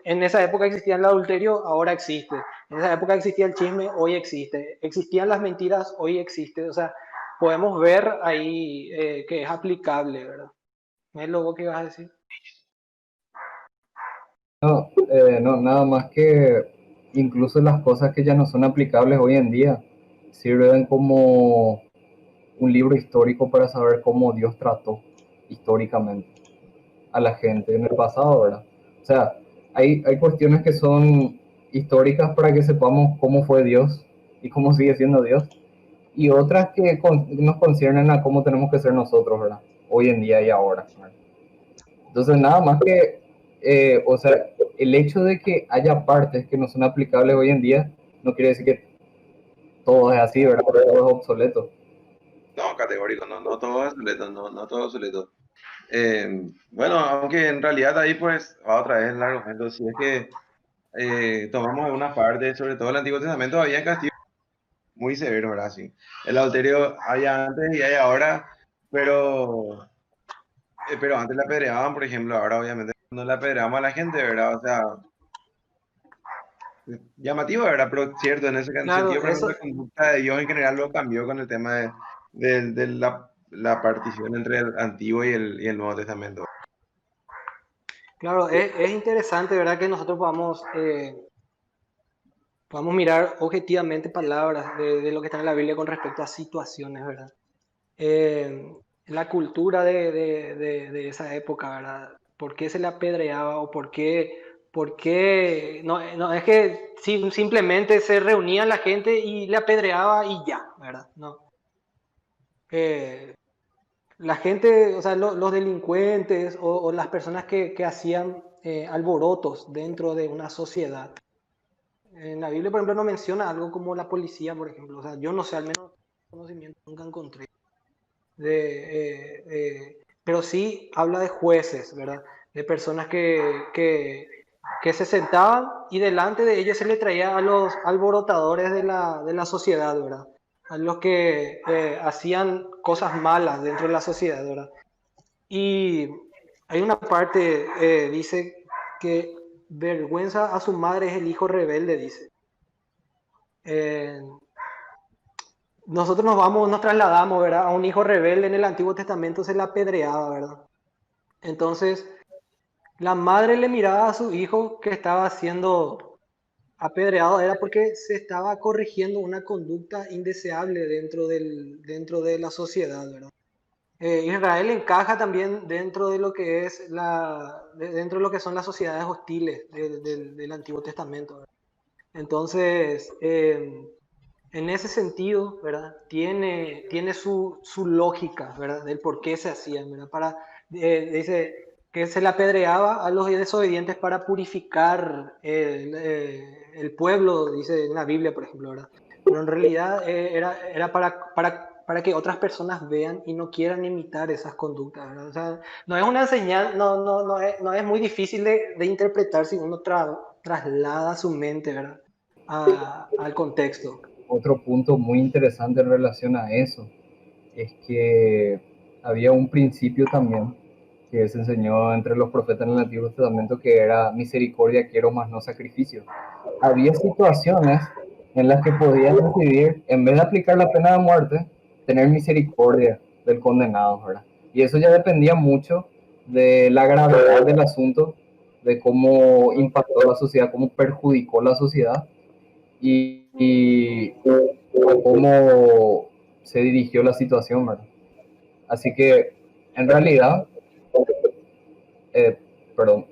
en esa época existía el adulterio, ahora existe. En esa época existía el chisme, hoy existe. Existían las mentiras, hoy existe. O sea, podemos ver ahí que es aplicable, ¿verdad? ¿Es lo que vas a decir? No, no, nada más que incluso las cosas que ya no son aplicables hoy en día sirven como un libro histórico para saber cómo Dios trató históricamente a la gente en el pasado, ¿verdad? O sea, hay cuestiones que son históricas para que sepamos cómo fue Dios y cómo sigue siendo Dios, y otras que nos conciernen a cómo tenemos que ser nosotros, ¿verdad? Hoy en día y ahora, ¿verdad? Entonces, nada más que, o sea, el hecho de que haya partes que no son aplicables hoy en día, no quiere decir que todo es así, ¿verdad? Todo es obsoleto. No, categórico, no, no todo es obsoleto, no, no todo es obsoleto. Bueno, aunque en realidad ahí pues va otra vez el argumento, si es que tomamos una parte, sobre todo el Antiguo Testamento, había castigos muy severos, ¿verdad? Sí. El adulterio había antes y hay ahora, pero antes la apedreaban, por ejemplo, ahora obviamente no la apedreamos a la gente, ¿verdad? O sea, llamativo, ¿verdad? Pero cierto, en ese Claro, sentido, por ejemplo, eso, la conducta de Dios en general lo cambió con el tema de la partición entre el Antiguo y el Nuevo Testamento. claro, es interesante, ¿verdad? Que nosotros podamos mirar objetivamente palabras de lo que está en la Biblia con respecto a situaciones, ¿verdad? La cultura de esa época, ¿verdad? ¿Por qué se le apedreaba o por qué? No, no, es que simplemente se reunía la gente y le apedreaba y ya, ¿verdad? No. Eh, la gente, o sea, los delincuentes o las personas que hacían alborotos dentro de una sociedad. En la Biblia, por ejemplo, no menciona algo como la policía, por ejemplo. O sea, yo no sé, al menos conocimiento nunca encontré. Pero sí habla de jueces, ¿verdad? De personas que se sentaban y delante de ellos se le traía a los alborotadores de la sociedad, ¿verdad? A los que hacían cosas malas dentro de la sociedad, ¿verdad? Y hay una parte, dice que vergüenza a su madre es el hijo rebelde, dice. Eh, Nosotros nos trasladamos, ¿verdad? A un hijo rebelde en el Antiguo Testamento se le apedreaba, ¿verdad? Entonces, la madre le miraba a su hijo que estaba siendo apedreado, era porque se estaba corrigiendo una conducta indeseable dentro de la sociedad, ¿verdad? Israel encaja también dentro de lo que es dentro de lo que son las sociedades hostiles del Antiguo Testamento, ¿verdad? Entonces, en ese sentido, ¿verdad? Tiene su lógica, ¿verdad? Del por qué se hacían, ¿verdad? Dice que se le apedreaba a los desobedientes para purificar el pueblo, dice en la Biblia, por ejemplo, ¿verdad? Pero en realidad era para que otras personas vean y no quieran imitar esas conductas, ¿verdad? O sea, no es una señal, no es muy difícil de interpretar si uno traslada su mente, ¿verdad? Al contexto. Otro punto muy interesante en relación a eso es que había un principio también que se enseñó entre los profetas en el Antiguo Testamento, que era misericordia quiero más no sacrificio. Había situaciones en las que podías decidir, en vez de aplicar la pena de muerte, tener misericordia del condenado, ¿verdad? Y eso ya dependía mucho de la gravedad del asunto, de cómo impactó la sociedad, cómo perjudicó la sociedad y cómo se dirigió la situación, ¿verdad? Así que En realidad, eh, perdón,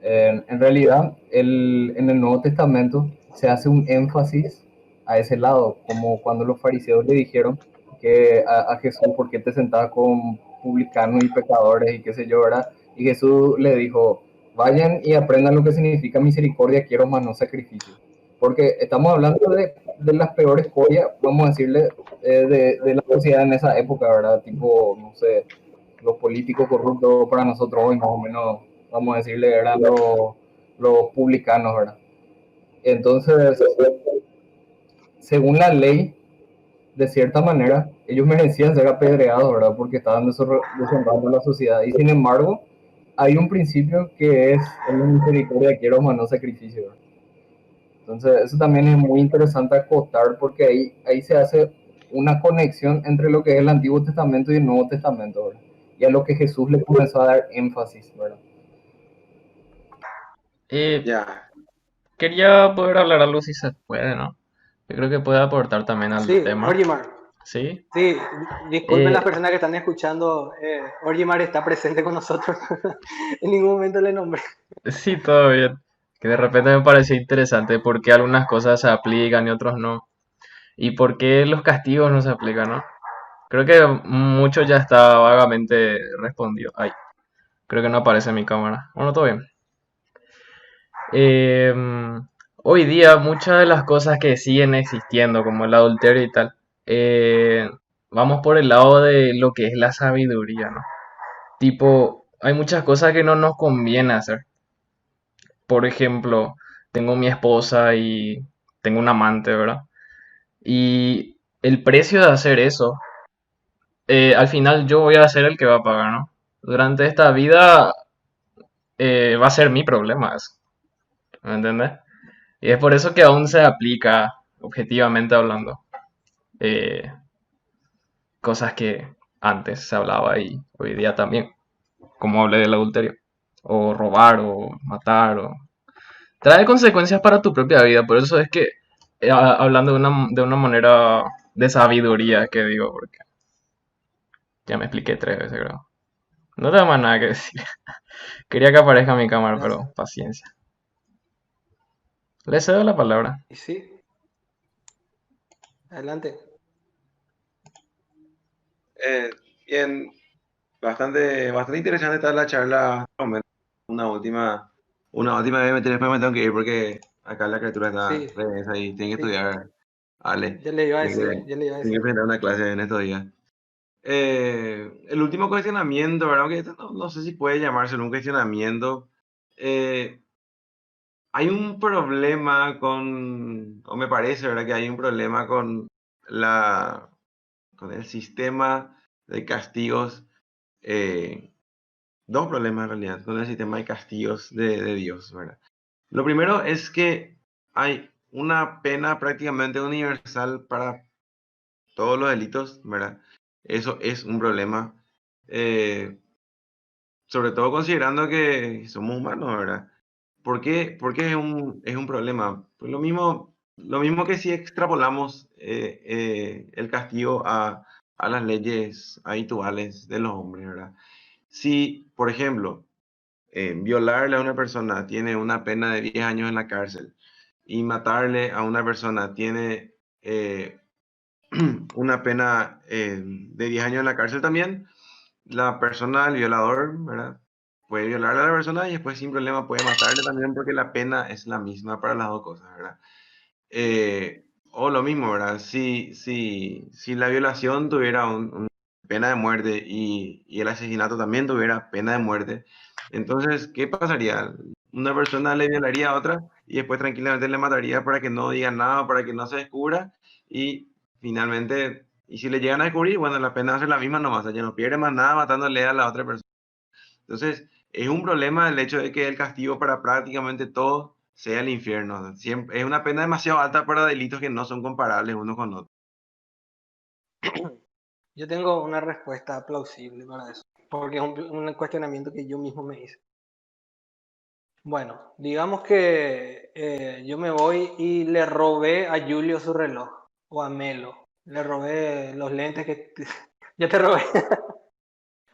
en realidad en el Nuevo Testamento se hace un énfasis a ese lado, como cuando los fariseos le dijeron que a Jesús, ¿por qué te sentabas con publicanos y pecadores y qué sé yo, verdad? Y Jesús le dijo, vayan y aprendan lo que significa misericordia, quiero más no sacrificio. Porque estamos hablando de las peores cosas, vamos a decirle, de la sociedad en esa época, ¿verdad? Tipo, no sé, los políticos corruptos para nosotros hoy más o menos, vamos a decirle, eran los publicanos, ¿verdad? Entonces, según la ley, de cierta manera, ellos merecían ser apedreados, ¿verdad? Porque estaban deshonrando a la sociedad. Y sin embargo, hay un principio que es el de misericordia, quiero más no sacrificio, ¿verdad? Entonces, eso también es muy interesante acotar porque ahí se hace una conexión entre lo que es el Antiguo Testamento y el Nuevo Testamento, ¿verdad? Y a lo que Jesús le comenzó a dar énfasis, ¿verdad? Eh, Ya. Quería poder hablar algo si se puede, ¿no? Yo creo que puede aportar también al Sí, tema. Orgimar. ¿Sí? Sí, disculpen las Eh, personas que están escuchando. Orgimar está presente con nosotros. En ningún momento le nombré. sí, todo bien. Que de repente me pareció interesante por qué algunas cosas se aplican y otros no. Y por qué los castigos no se aplican, ¿no? Creo que mucho ya está vagamente respondido. Ay, creo que no aparece en mi cámara. Bueno, todo bien. Hoy día muchas de las cosas que siguen existiendo, como el adulterio y tal, eh, vamos por el lado de lo que es la sabiduría, ¿no? Tipo, hay muchas cosas que no nos conviene hacer. Por ejemplo, tengo mi esposa y tengo un amante, ¿verdad? Y el precio de hacer eso, al final yo voy a ser el que va a pagar, ¿no? Durante esta vida va a ser mi problema eso, ¿me entiendes? Y es por eso que aún se aplica, objetivamente hablando, eh, cosas que antes se hablaba y hoy día también, como hablé del adulterio, o robar, o matar, o... Trae consecuencias para tu propia vida, por eso es que, hablando de una manera de sabiduría, que digo, porque ya me expliqué 3 veces, creo. No tengo más nada que decir. Quería que aparezca mi cámara, Gracias. pero paciencia. Le cedo la palabra. Y sí, adelante. Eh, Bien, bastante interesante está la charla. Hasta el momento. Una última, una última vez después me tengo que ir porque acá la criatura está Sí, re densa y tiene que sí, estudiar. Ale, ya le iba a tiene decir, que, ya le iba a tiene que decir. presentar una clase en estos días. El último cuestionamiento, ¿verdad? Aunque esto no sé si puede llamarse un cuestionamiento. Eh, Hay un problema o me parece, ¿verdad? Que hay un problema la, con el sistema de castigos. eh, Dos problemas en realidad con el sistema de castigos de Dios, ¿verdad? Lo primero es que hay una pena prácticamente universal para todos los delitos, ¿verdad? Eso es un problema, eh, sobre todo considerando que somos humanos, ¿verdad? ¿Por qué es un problema? Pues lo mismo que si extrapolamos el castigo a las leyes habituales de los hombres, ¿verdad? Si, por ejemplo, violarle a una persona tiene una pena de 10 años en la cárcel y matarle a una persona tiene una pena de 10 años en la cárcel también, la persona, el violador, ¿verdad? Puede violarle a la persona y después sin problema puede matarle también porque la pena es la misma para las dos cosas, ¿verdad? O lo mismo, ¿verdad? Si la violación tuviera un pena de muerte y el asesinato también tuviera pena de muerte, entonces, ¿qué pasaría? Una persona le violaría a otra y después tranquilamente le mataría para que no diga nada, para que no se descubra y finalmente, y si le llegan a descubrir, bueno, la pena va a ser la misma nomás, ya no pierde más nada matándole a la otra persona. Entonces, es un problema el hecho de que el castigo para prácticamente todo sea el infierno. Siempre, es una pena demasiado alta para delitos que no son comparables uno con otro. Yo tengo una respuesta plausible para eso, porque es un cuestionamiento que yo mismo me hice. Bueno, digamos que yo me voy y le robé a Julio su reloj, o a Melo. Le robé los lentes que... Yo te robé.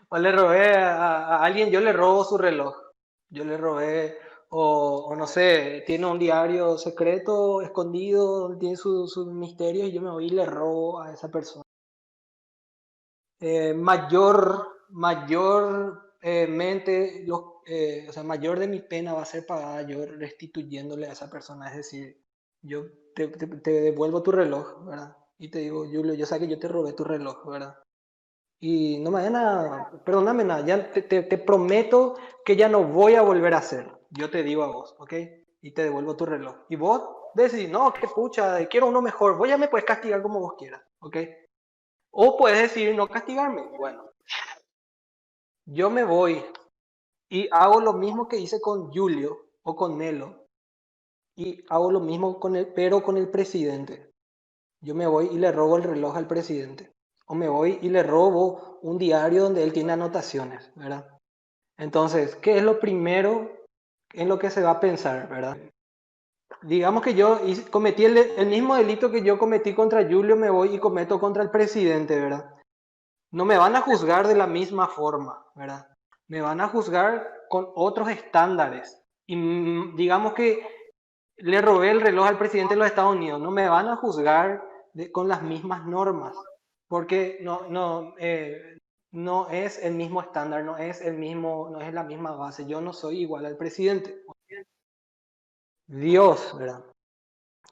O le robé a alguien, yo le robo su reloj. Yo le robé, o no sé, tiene un diario secreto escondido donde tiene sus misterios y yo me voy y le robo a esa persona. Mente, o sea, mayor de mi pena va a ser pagada yo restituyéndole a esa persona. Es decir, yo te devuelvo tu reloj, ¿verdad? Y te digo, Julio, yo sé que yo te robé tu reloj, ¿verdad? Y no me vayan a, perdóname nada, ya te prometo que ya no voy a volver a hacer. Yo te digo a vos, ¿ok? Y te devuelvo tu reloj. Y vos decís, no, qué pucha, quiero uno mejor. Vos ya me puedes castigar como vos quieras, ¿ok? O puedes decidir no castigarme. Bueno, yo me voy y hago lo mismo que hice con Julio o con Nelo. Y hago lo mismo con pero con el presidente. Yo me voy y le robo el reloj al presidente. O me voy y le robo un diario donde él tiene anotaciones, ¿verdad? Entonces, ¿qué es lo primero en lo que se va a pensar, ¿verdad? Digamos que yo cometí el mismo delito que yo cometí contra Julio, me voy y cometo contra el presidente, ¿verdad? No me van a juzgar de la misma forma, ¿verdad? Me van a juzgar con otros estándares. Y digamos que le robé el reloj al presidente de los Estados Unidos, no me van a juzgar con las mismas normas, porque no es el mismo estándar, no es la misma base. Yo no soy igual al presidente. Dios, ¿verdad?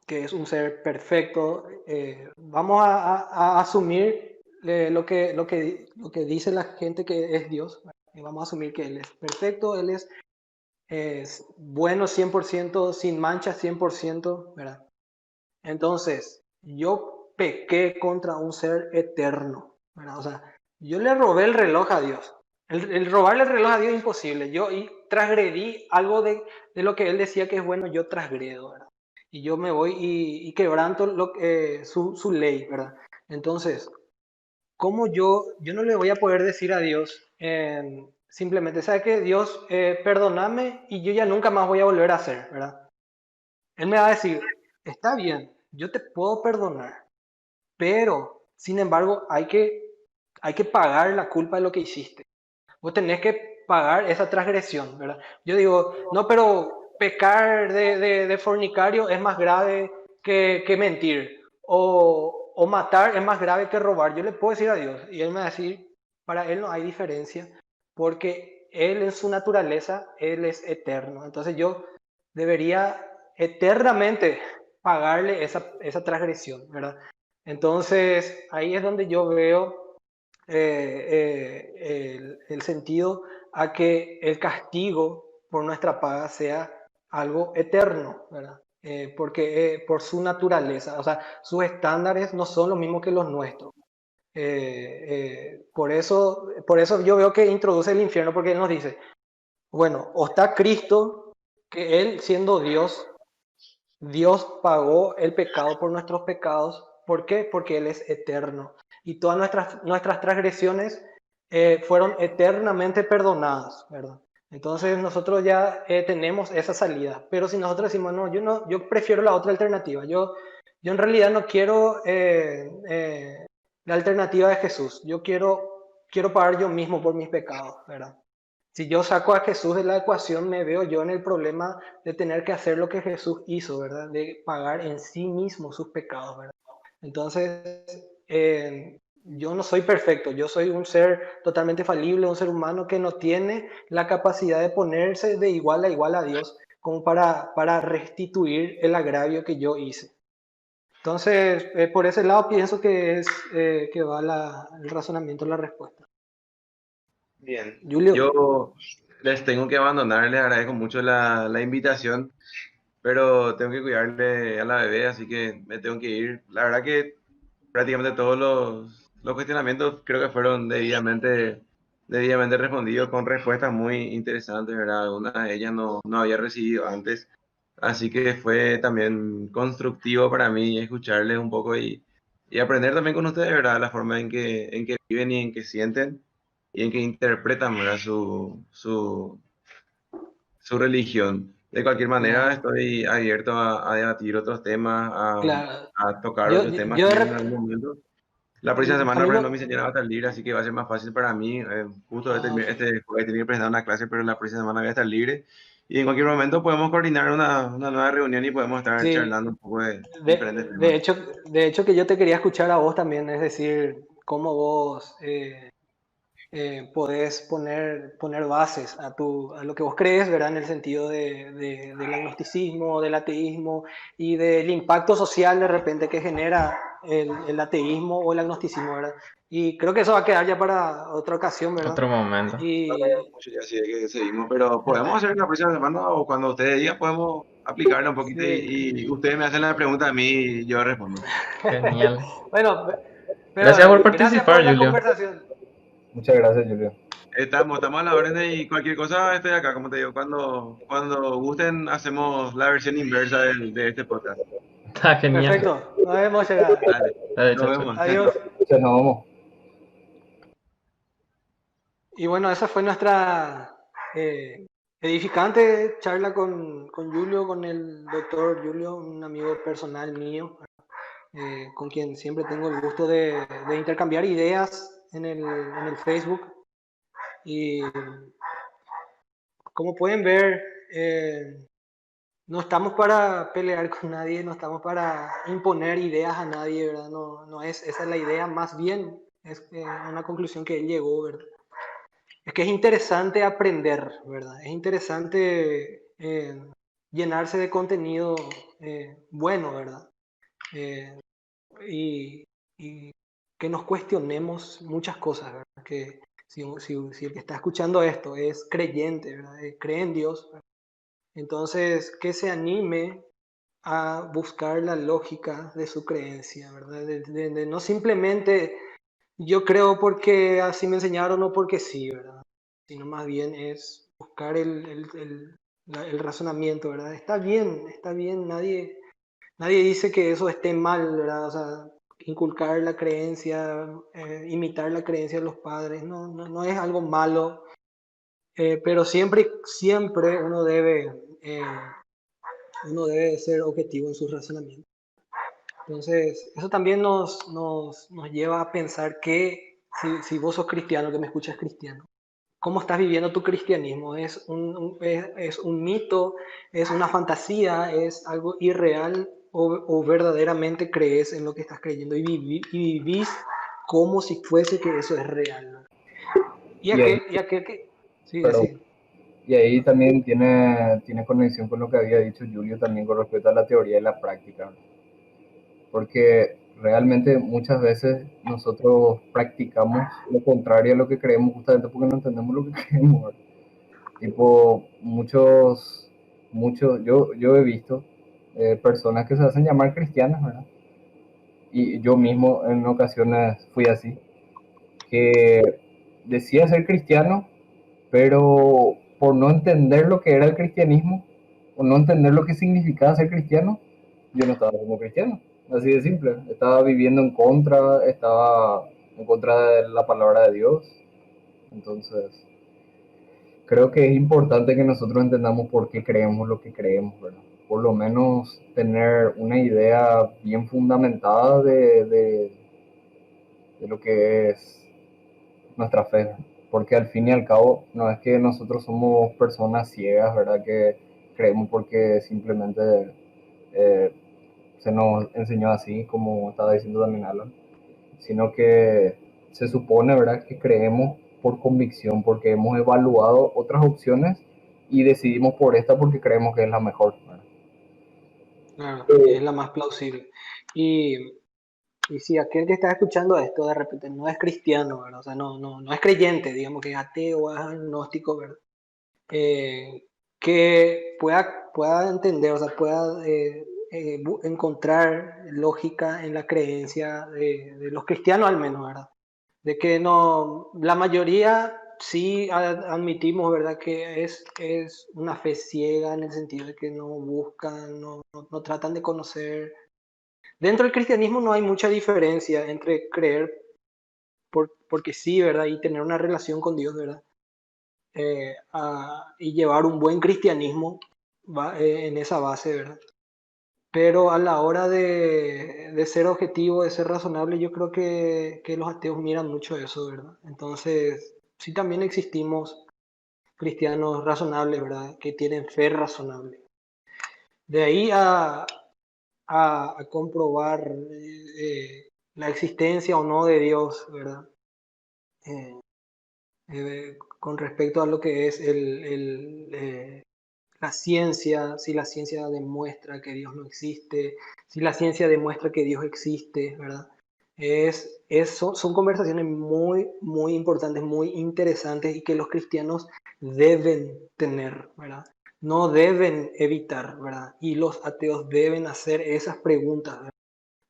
Que es un ser perfecto. Vamos a asumir lo que dice la gente que es Dios, ¿verdad? Y vamos a asumir que Él es perfecto, Él es bueno 100%, sin manchas 100%, ¿verdad? Entonces, yo pequé contra un ser eterno, ¿verdad? O sea, yo le robé el reloj a Dios. El robarle el reloj a Dios es imposible. Yo transgredí algo de lo que Él decía que es bueno, yo transgredo, ¿verdad? Y yo me voy y quebranto su ley, ¿verdad? Entonces, ¿cómo yo no le voy a poder decir a Dios simplemente, ¿sabe qué? Dios, perdóname y yo ya nunca más voy a volver a hacer, ¿verdad? Él me va a decir, está bien, yo te puedo perdonar, pero, sin embargo, hay que pagar la culpa de lo que hiciste. Vos tenés que pagar esa transgresión, ¿verdad? Yo digo, no, pero pecar de fornicario es más grave que mentir, o matar es más grave que robar. Yo le puedo decir a Dios, y Él me va a decir, para Él no hay diferencia, porque Él en su naturaleza, Él es eterno. Entonces yo debería eternamente pagarle esa transgresión, ¿verdad? Entonces ahí es donde yo veo el sentido a que el castigo por nuestra paga sea algo eterno, ¿verdad? Porque por su naturaleza, o sea, sus estándares no son los mismos que los nuestros. Por eso yo veo que introduce el infierno, porque él nos dice, bueno, o está Cristo, que él siendo Dios, Dios pagó el pecado por nuestros pecados. ¿Por qué? Porque Él es eterno. Y todas nuestras transgresiones fueron eternamente perdonadas, ¿verdad? Entonces nosotros ya tenemos esa salida. Pero si nosotros decimos, no, yo prefiero la otra alternativa. Yo en realidad no quiero la alternativa de Jesús. Quiero pagar yo mismo por mis pecados, ¿verdad? Si yo saco a Jesús de la ecuación, me veo yo en el problema de tener que hacer lo que Jesús hizo, ¿verdad? De pagar en sí mismo sus pecados, ¿verdad? Entonces, yo no soy perfecto, yo soy un ser totalmente falible, un ser humano que no tiene la capacidad de ponerse de igual a Dios como para restituir el agravio que yo hice. Entonces, por ese lado pienso que es que va el razonamiento, la respuesta. Bien, Julio. yo les tengo que abandonar, les agradezco mucho la invitación, pero tengo que cuidarle a la bebé, así que me tengo que ir. La verdad que prácticamente todos los cuestionamientos creo que fueron debidamente respondidos con respuestas muy interesantes, ¿verdad? Algunas de ellas no había recibido antes, así que fue también constructivo para mí escucharles un poco y aprender también con ustedes, ¿verdad? La forma en que viven y en que sienten y en que interpretan, ¿verdad? Su religión. De cualquier manera, Claro, estoy abierto a debatir otros temas, claro. a tocar Yo, otros temas yo de en rep- algún momento. La próxima A semana, mí por no, ejemplo, mi señora va a estar libre, así que va a ser más fácil para mí. Justo ok. voy a tener que presentar una clase, pero la próxima semana voy a estar libre. Y en cualquier momento podemos coordinar una nueva reunión y podemos estar Sí, charlando un poco de diferentes de, de temas. hecho, de hecho que yo te quería escuchar a vos también, es decir, cómo vos podés poner bases a lo que vos crees, ¿verdad? En el sentido del agnosticismo, del ateísmo y del impacto social de repente que genera el ateísmo o el agnosticismo, ¿verdad? Y creo que eso va a quedar ya para otra ocasión, ¿verdad? Otro momento. Y Mucho ya sí que seguimos, pero podemos hacer la próxima semana o cuando ustedes digan podemos aplicarle un poquito sí. y ustedes me hacen la pregunta a mí y yo respondo. Genial. Bueno, Gracias pero por gracias por participar, la Julio. conversación. Muchas gracias, Julio. Estamos a la orden y cualquier cosa estoy acá, como te digo, cuando gusten hacemos la versión inversa de este podcast. Está genial. Perfecto, nos hemos llegado. Dale, Dale, nos chao, chao. vemos. Adiós. Entonces nos vamos. Y bueno, esa fue nuestra edificante charla con Julio, con el doctor Julio, un amigo personal mío, con quien siempre tengo el gusto de intercambiar ideas en el Facebook. Y como pueden ver, no estamos para pelear con nadie, no estamos para imponer ideas a nadie, ¿verdad? No, no es, esa es la idea, más bien es una conclusión que él llegó, ¿verdad? Es que es interesante aprender, ¿verdad? Es interesante llenarse de contenido bueno, ¿verdad? Eh, y, y que nos cuestionemos muchas cosas, ¿verdad? Que si el que está escuchando esto es creyente, ¿verdad? Cree en Dios, ¿verdad? Entonces que se anime a buscar la lógica de su creencia, ¿verdad? De no simplemente yo creo porque así me enseñaron o porque sí, ¿verdad? Sino más bien es buscar el razonamiento, ¿verdad? Está bien, nadie dice que eso esté mal, ¿verdad? O sea, inculcar la creencia, imitar la creencia de los padres, no es algo malo, pero siempre uno debe ser objetivo en sus razonamientos. Entonces, eso también nos lleva a pensar que si vos sos cristiano, que me escuchas cristiano, ¿cómo estás viviendo tu cristianismo? Es un mito? ¿Es una fantasía? ¿Es algo irreal? ¿O verdaderamente crees en lo que estás creyendo y vivís como si fuese que eso es real, ¿no? Y Y ahí, aquel que... Sí, perdón, decir. y ahí también tiene conexión con lo que había dicho Julio también con respecto a la teoría y la práctica. Porque realmente muchas veces nosotros practicamos lo contrario a lo que creemos justamente porque no entendemos lo que creemos, ¿verdad? Tipo, yo he visto personas que se hacen llamar cristianas, ¿verdad? Y yo mismo en ocasiones fui así, que decía ser cristiano, pero por no entender lo que era el cristianismo, o no entender lo que significaba ser cristiano, yo no estaba como cristiano, así de simple. Estaba viviendo estaba en contra de la palabra de Dios. Entonces, creo que es importante que nosotros entendamos por qué creemos lo que creemos, ¿verdad? Por lo menos tener una idea bien fundamentada de lo que es nuestra fe, porque al fin y al cabo no es que nosotros somos personas ciegas, ¿verdad? Que creemos porque simplemente eh, se nos enseñó así, como estaba diciendo también Alan, sino que se supone, ¿verdad?, que creemos por convicción, porque hemos evaluado otras opciones y decidimos por esta porque creemos que es la mejor, ¿verdad? Claro, y es la más plausible. Y, y si aquel que está escuchando esto de repente no es cristiano, ¿verdad? O sea, no es creyente, digamos que es ateo o es agnóstico, ¿verdad? Que pueda entender, o sea, pueda encontrar lógica en la creencia de los cristianos al menos, ¿verdad? De que no, la mayoría sí admitimos, ¿verdad? Que es una fe ciega en el sentido de que no buscan, no tratan de conocer. Dentro del cristianismo no hay mucha diferencia entre creer porque sí, ¿verdad? Y tener una relación con Dios, ¿verdad? Y llevar un buen cristianismo en esa base, ¿verdad? pero a la hora de ser objetivo, de ser razonable, yo creo que los ateos miran mucho eso, ¿verdad? Entonces, sí también existimos cristianos razonables, ¿verdad? Que tienen fe razonable. De ahí a comprobar la existencia o no de Dios, ¿verdad? Eh, con respecto a lo que es la ciencia, si la ciencia demuestra que Dios no existe, si la ciencia demuestra que Dios existe, ¿verdad? Son conversaciones muy, muy importantes, muy interesantes y que los cristianos deben tener, ¿verdad? No deben evitar, ¿verdad? Y los ateos deben hacer esas preguntas, ¿verdad?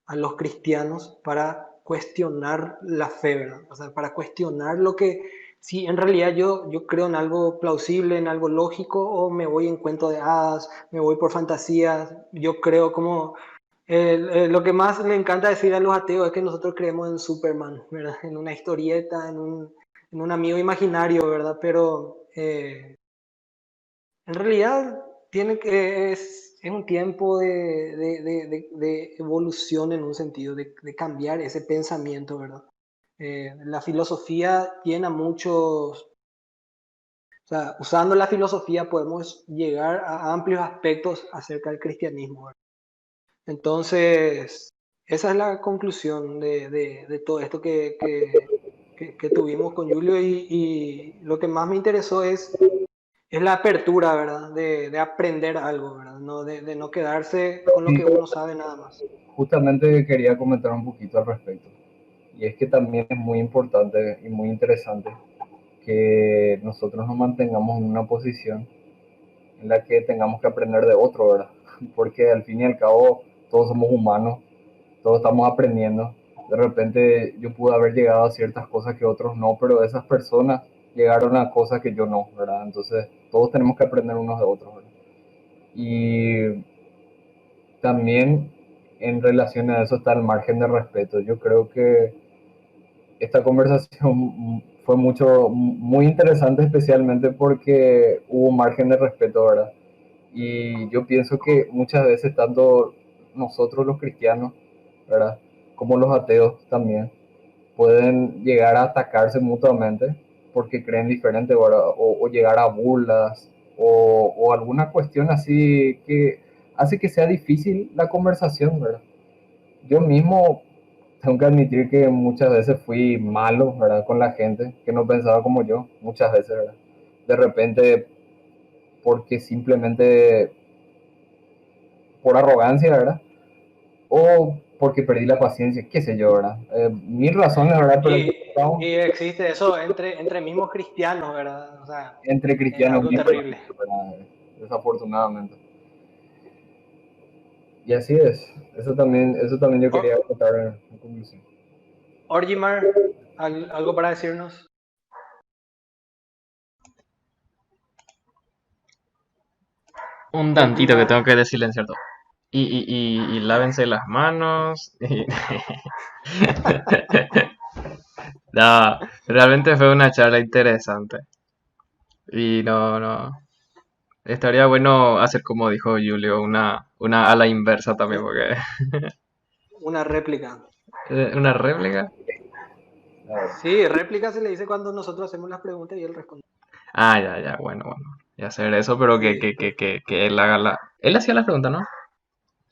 A los cristianos para cuestionar la fe, ¿verdad? O sea, para cuestionar lo que, si en realidad yo creo en algo plausible, en algo lógico, o me voy en cuento de hadas, me voy por fantasías, yo creo como... lo que más le encanta decir a los ateos es que nosotros creemos en Superman, ¿verdad? En una historieta, en un amigo imaginario, ¿verdad? Pero en realidad es un tiempo de evolución en un sentido, de cambiar ese pensamiento, ¿verdad? La filosofía tiene a muchos, o sea, usando la filosofía podemos llegar a amplios aspectos acerca del cristianismo, ¿verdad? Entonces, esa es la conclusión de todo esto que tuvimos con Julio y lo que más me interesó es la apertura, ¿verdad? De aprender algo, ¿verdad? No, de no quedarse con lo Sí, que uno sabe nada más. justamente quería comentar un poquito al respecto. Y es que también es muy importante y muy interesante que nosotros nos mantengamos en una posición en la que tengamos que aprender de otro, ¿verdad? Porque al fin y al cabo todos somos humanos, todos estamos aprendiendo. De repente yo pude haber llegado a ciertas cosas que otros no, pero esas personas llegaron a cosas que yo no, ¿verdad? Entonces todos tenemos que aprender unos de otros, ¿verdad? Y también en relación a eso está el margen de respeto. Yo creo que esta conversación fue muy interesante, especialmente porque hubo un margen de respeto, ¿verdad? Y yo pienso que muchas veces tanto nosotros los cristianos, ¿verdad? Como los ateos también, pueden llegar a atacarse mutuamente porque creen diferente, ¿verdad? O llegar a burlas o alguna cuestión así que hace que sea difícil la conversación, ¿verdad? Yo mismo tengo que admitir que muchas veces fui malo, ¿verdad? Con la gente que no pensaba como yo, muchas veces, ¿verdad? De repente, porque simplemente por arrogancia, ¿verdad? O porque perdí la paciencia, qué sé yo, ¿verdad? Mil razones, ¿verdad? Pero Y existe eso entre mismos cristianos, ¿verdad? O sea, entre es cristianos algo mismos, terrible. ¿verdad? Desafortunadamente. Y así es. Eso también yo quería contar en conclusión. Orgimar, ¿algo para decirnos? Un tantito que tengo que silenciar todo. Y lávense las manos. No, realmente fue una charla interesante. Y no. Estaría bueno hacer como dijo Julio, una a la inversa también, porque Una réplica. una réplica. A ver, Sí, réplica se le dice cuando nosotros hacemos las preguntas y él responde. Ah, ya, bueno. Y hacer eso, pero Sí. que él haga la. Él hacía la pregunta, ¿no?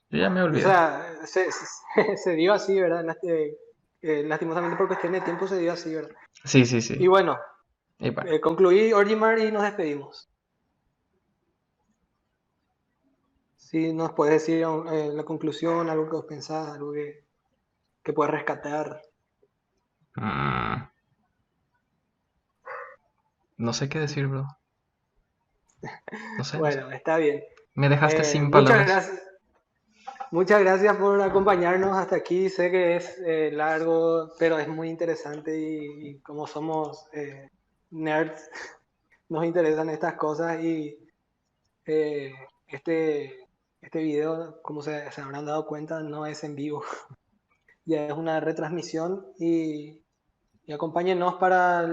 Yo ya me O olvidé. sea, se dio así, ¿verdad? Lastimosamente por cuestión de tiempo se dio así, ¿verdad? Sí. Y bueno, Y bueno. concluí Orgimar y nos despedimos. Si nos puedes decir la conclusión, algo que vos pensás, algo que puedas rescatar. mm, no sé qué decir, bro. No sé. Bueno, está bien. Me dejaste sin Muchas palabras. gracias. Muchas gracias por acompañarnos hasta aquí. Sé que es largo, pero es muy interesante y como somos nerds, nos interesan estas cosas y eh, este, este video, como se habrán dado cuenta, no es en vivo, ya es una retransmisión y acompáñenos para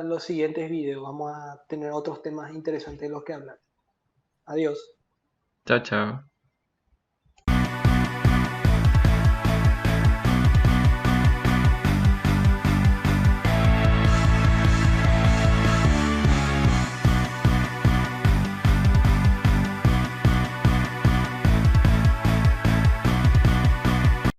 los siguientes videos. Vamos a tener otros temas interesantes de los que hablar. Adiós. Chao.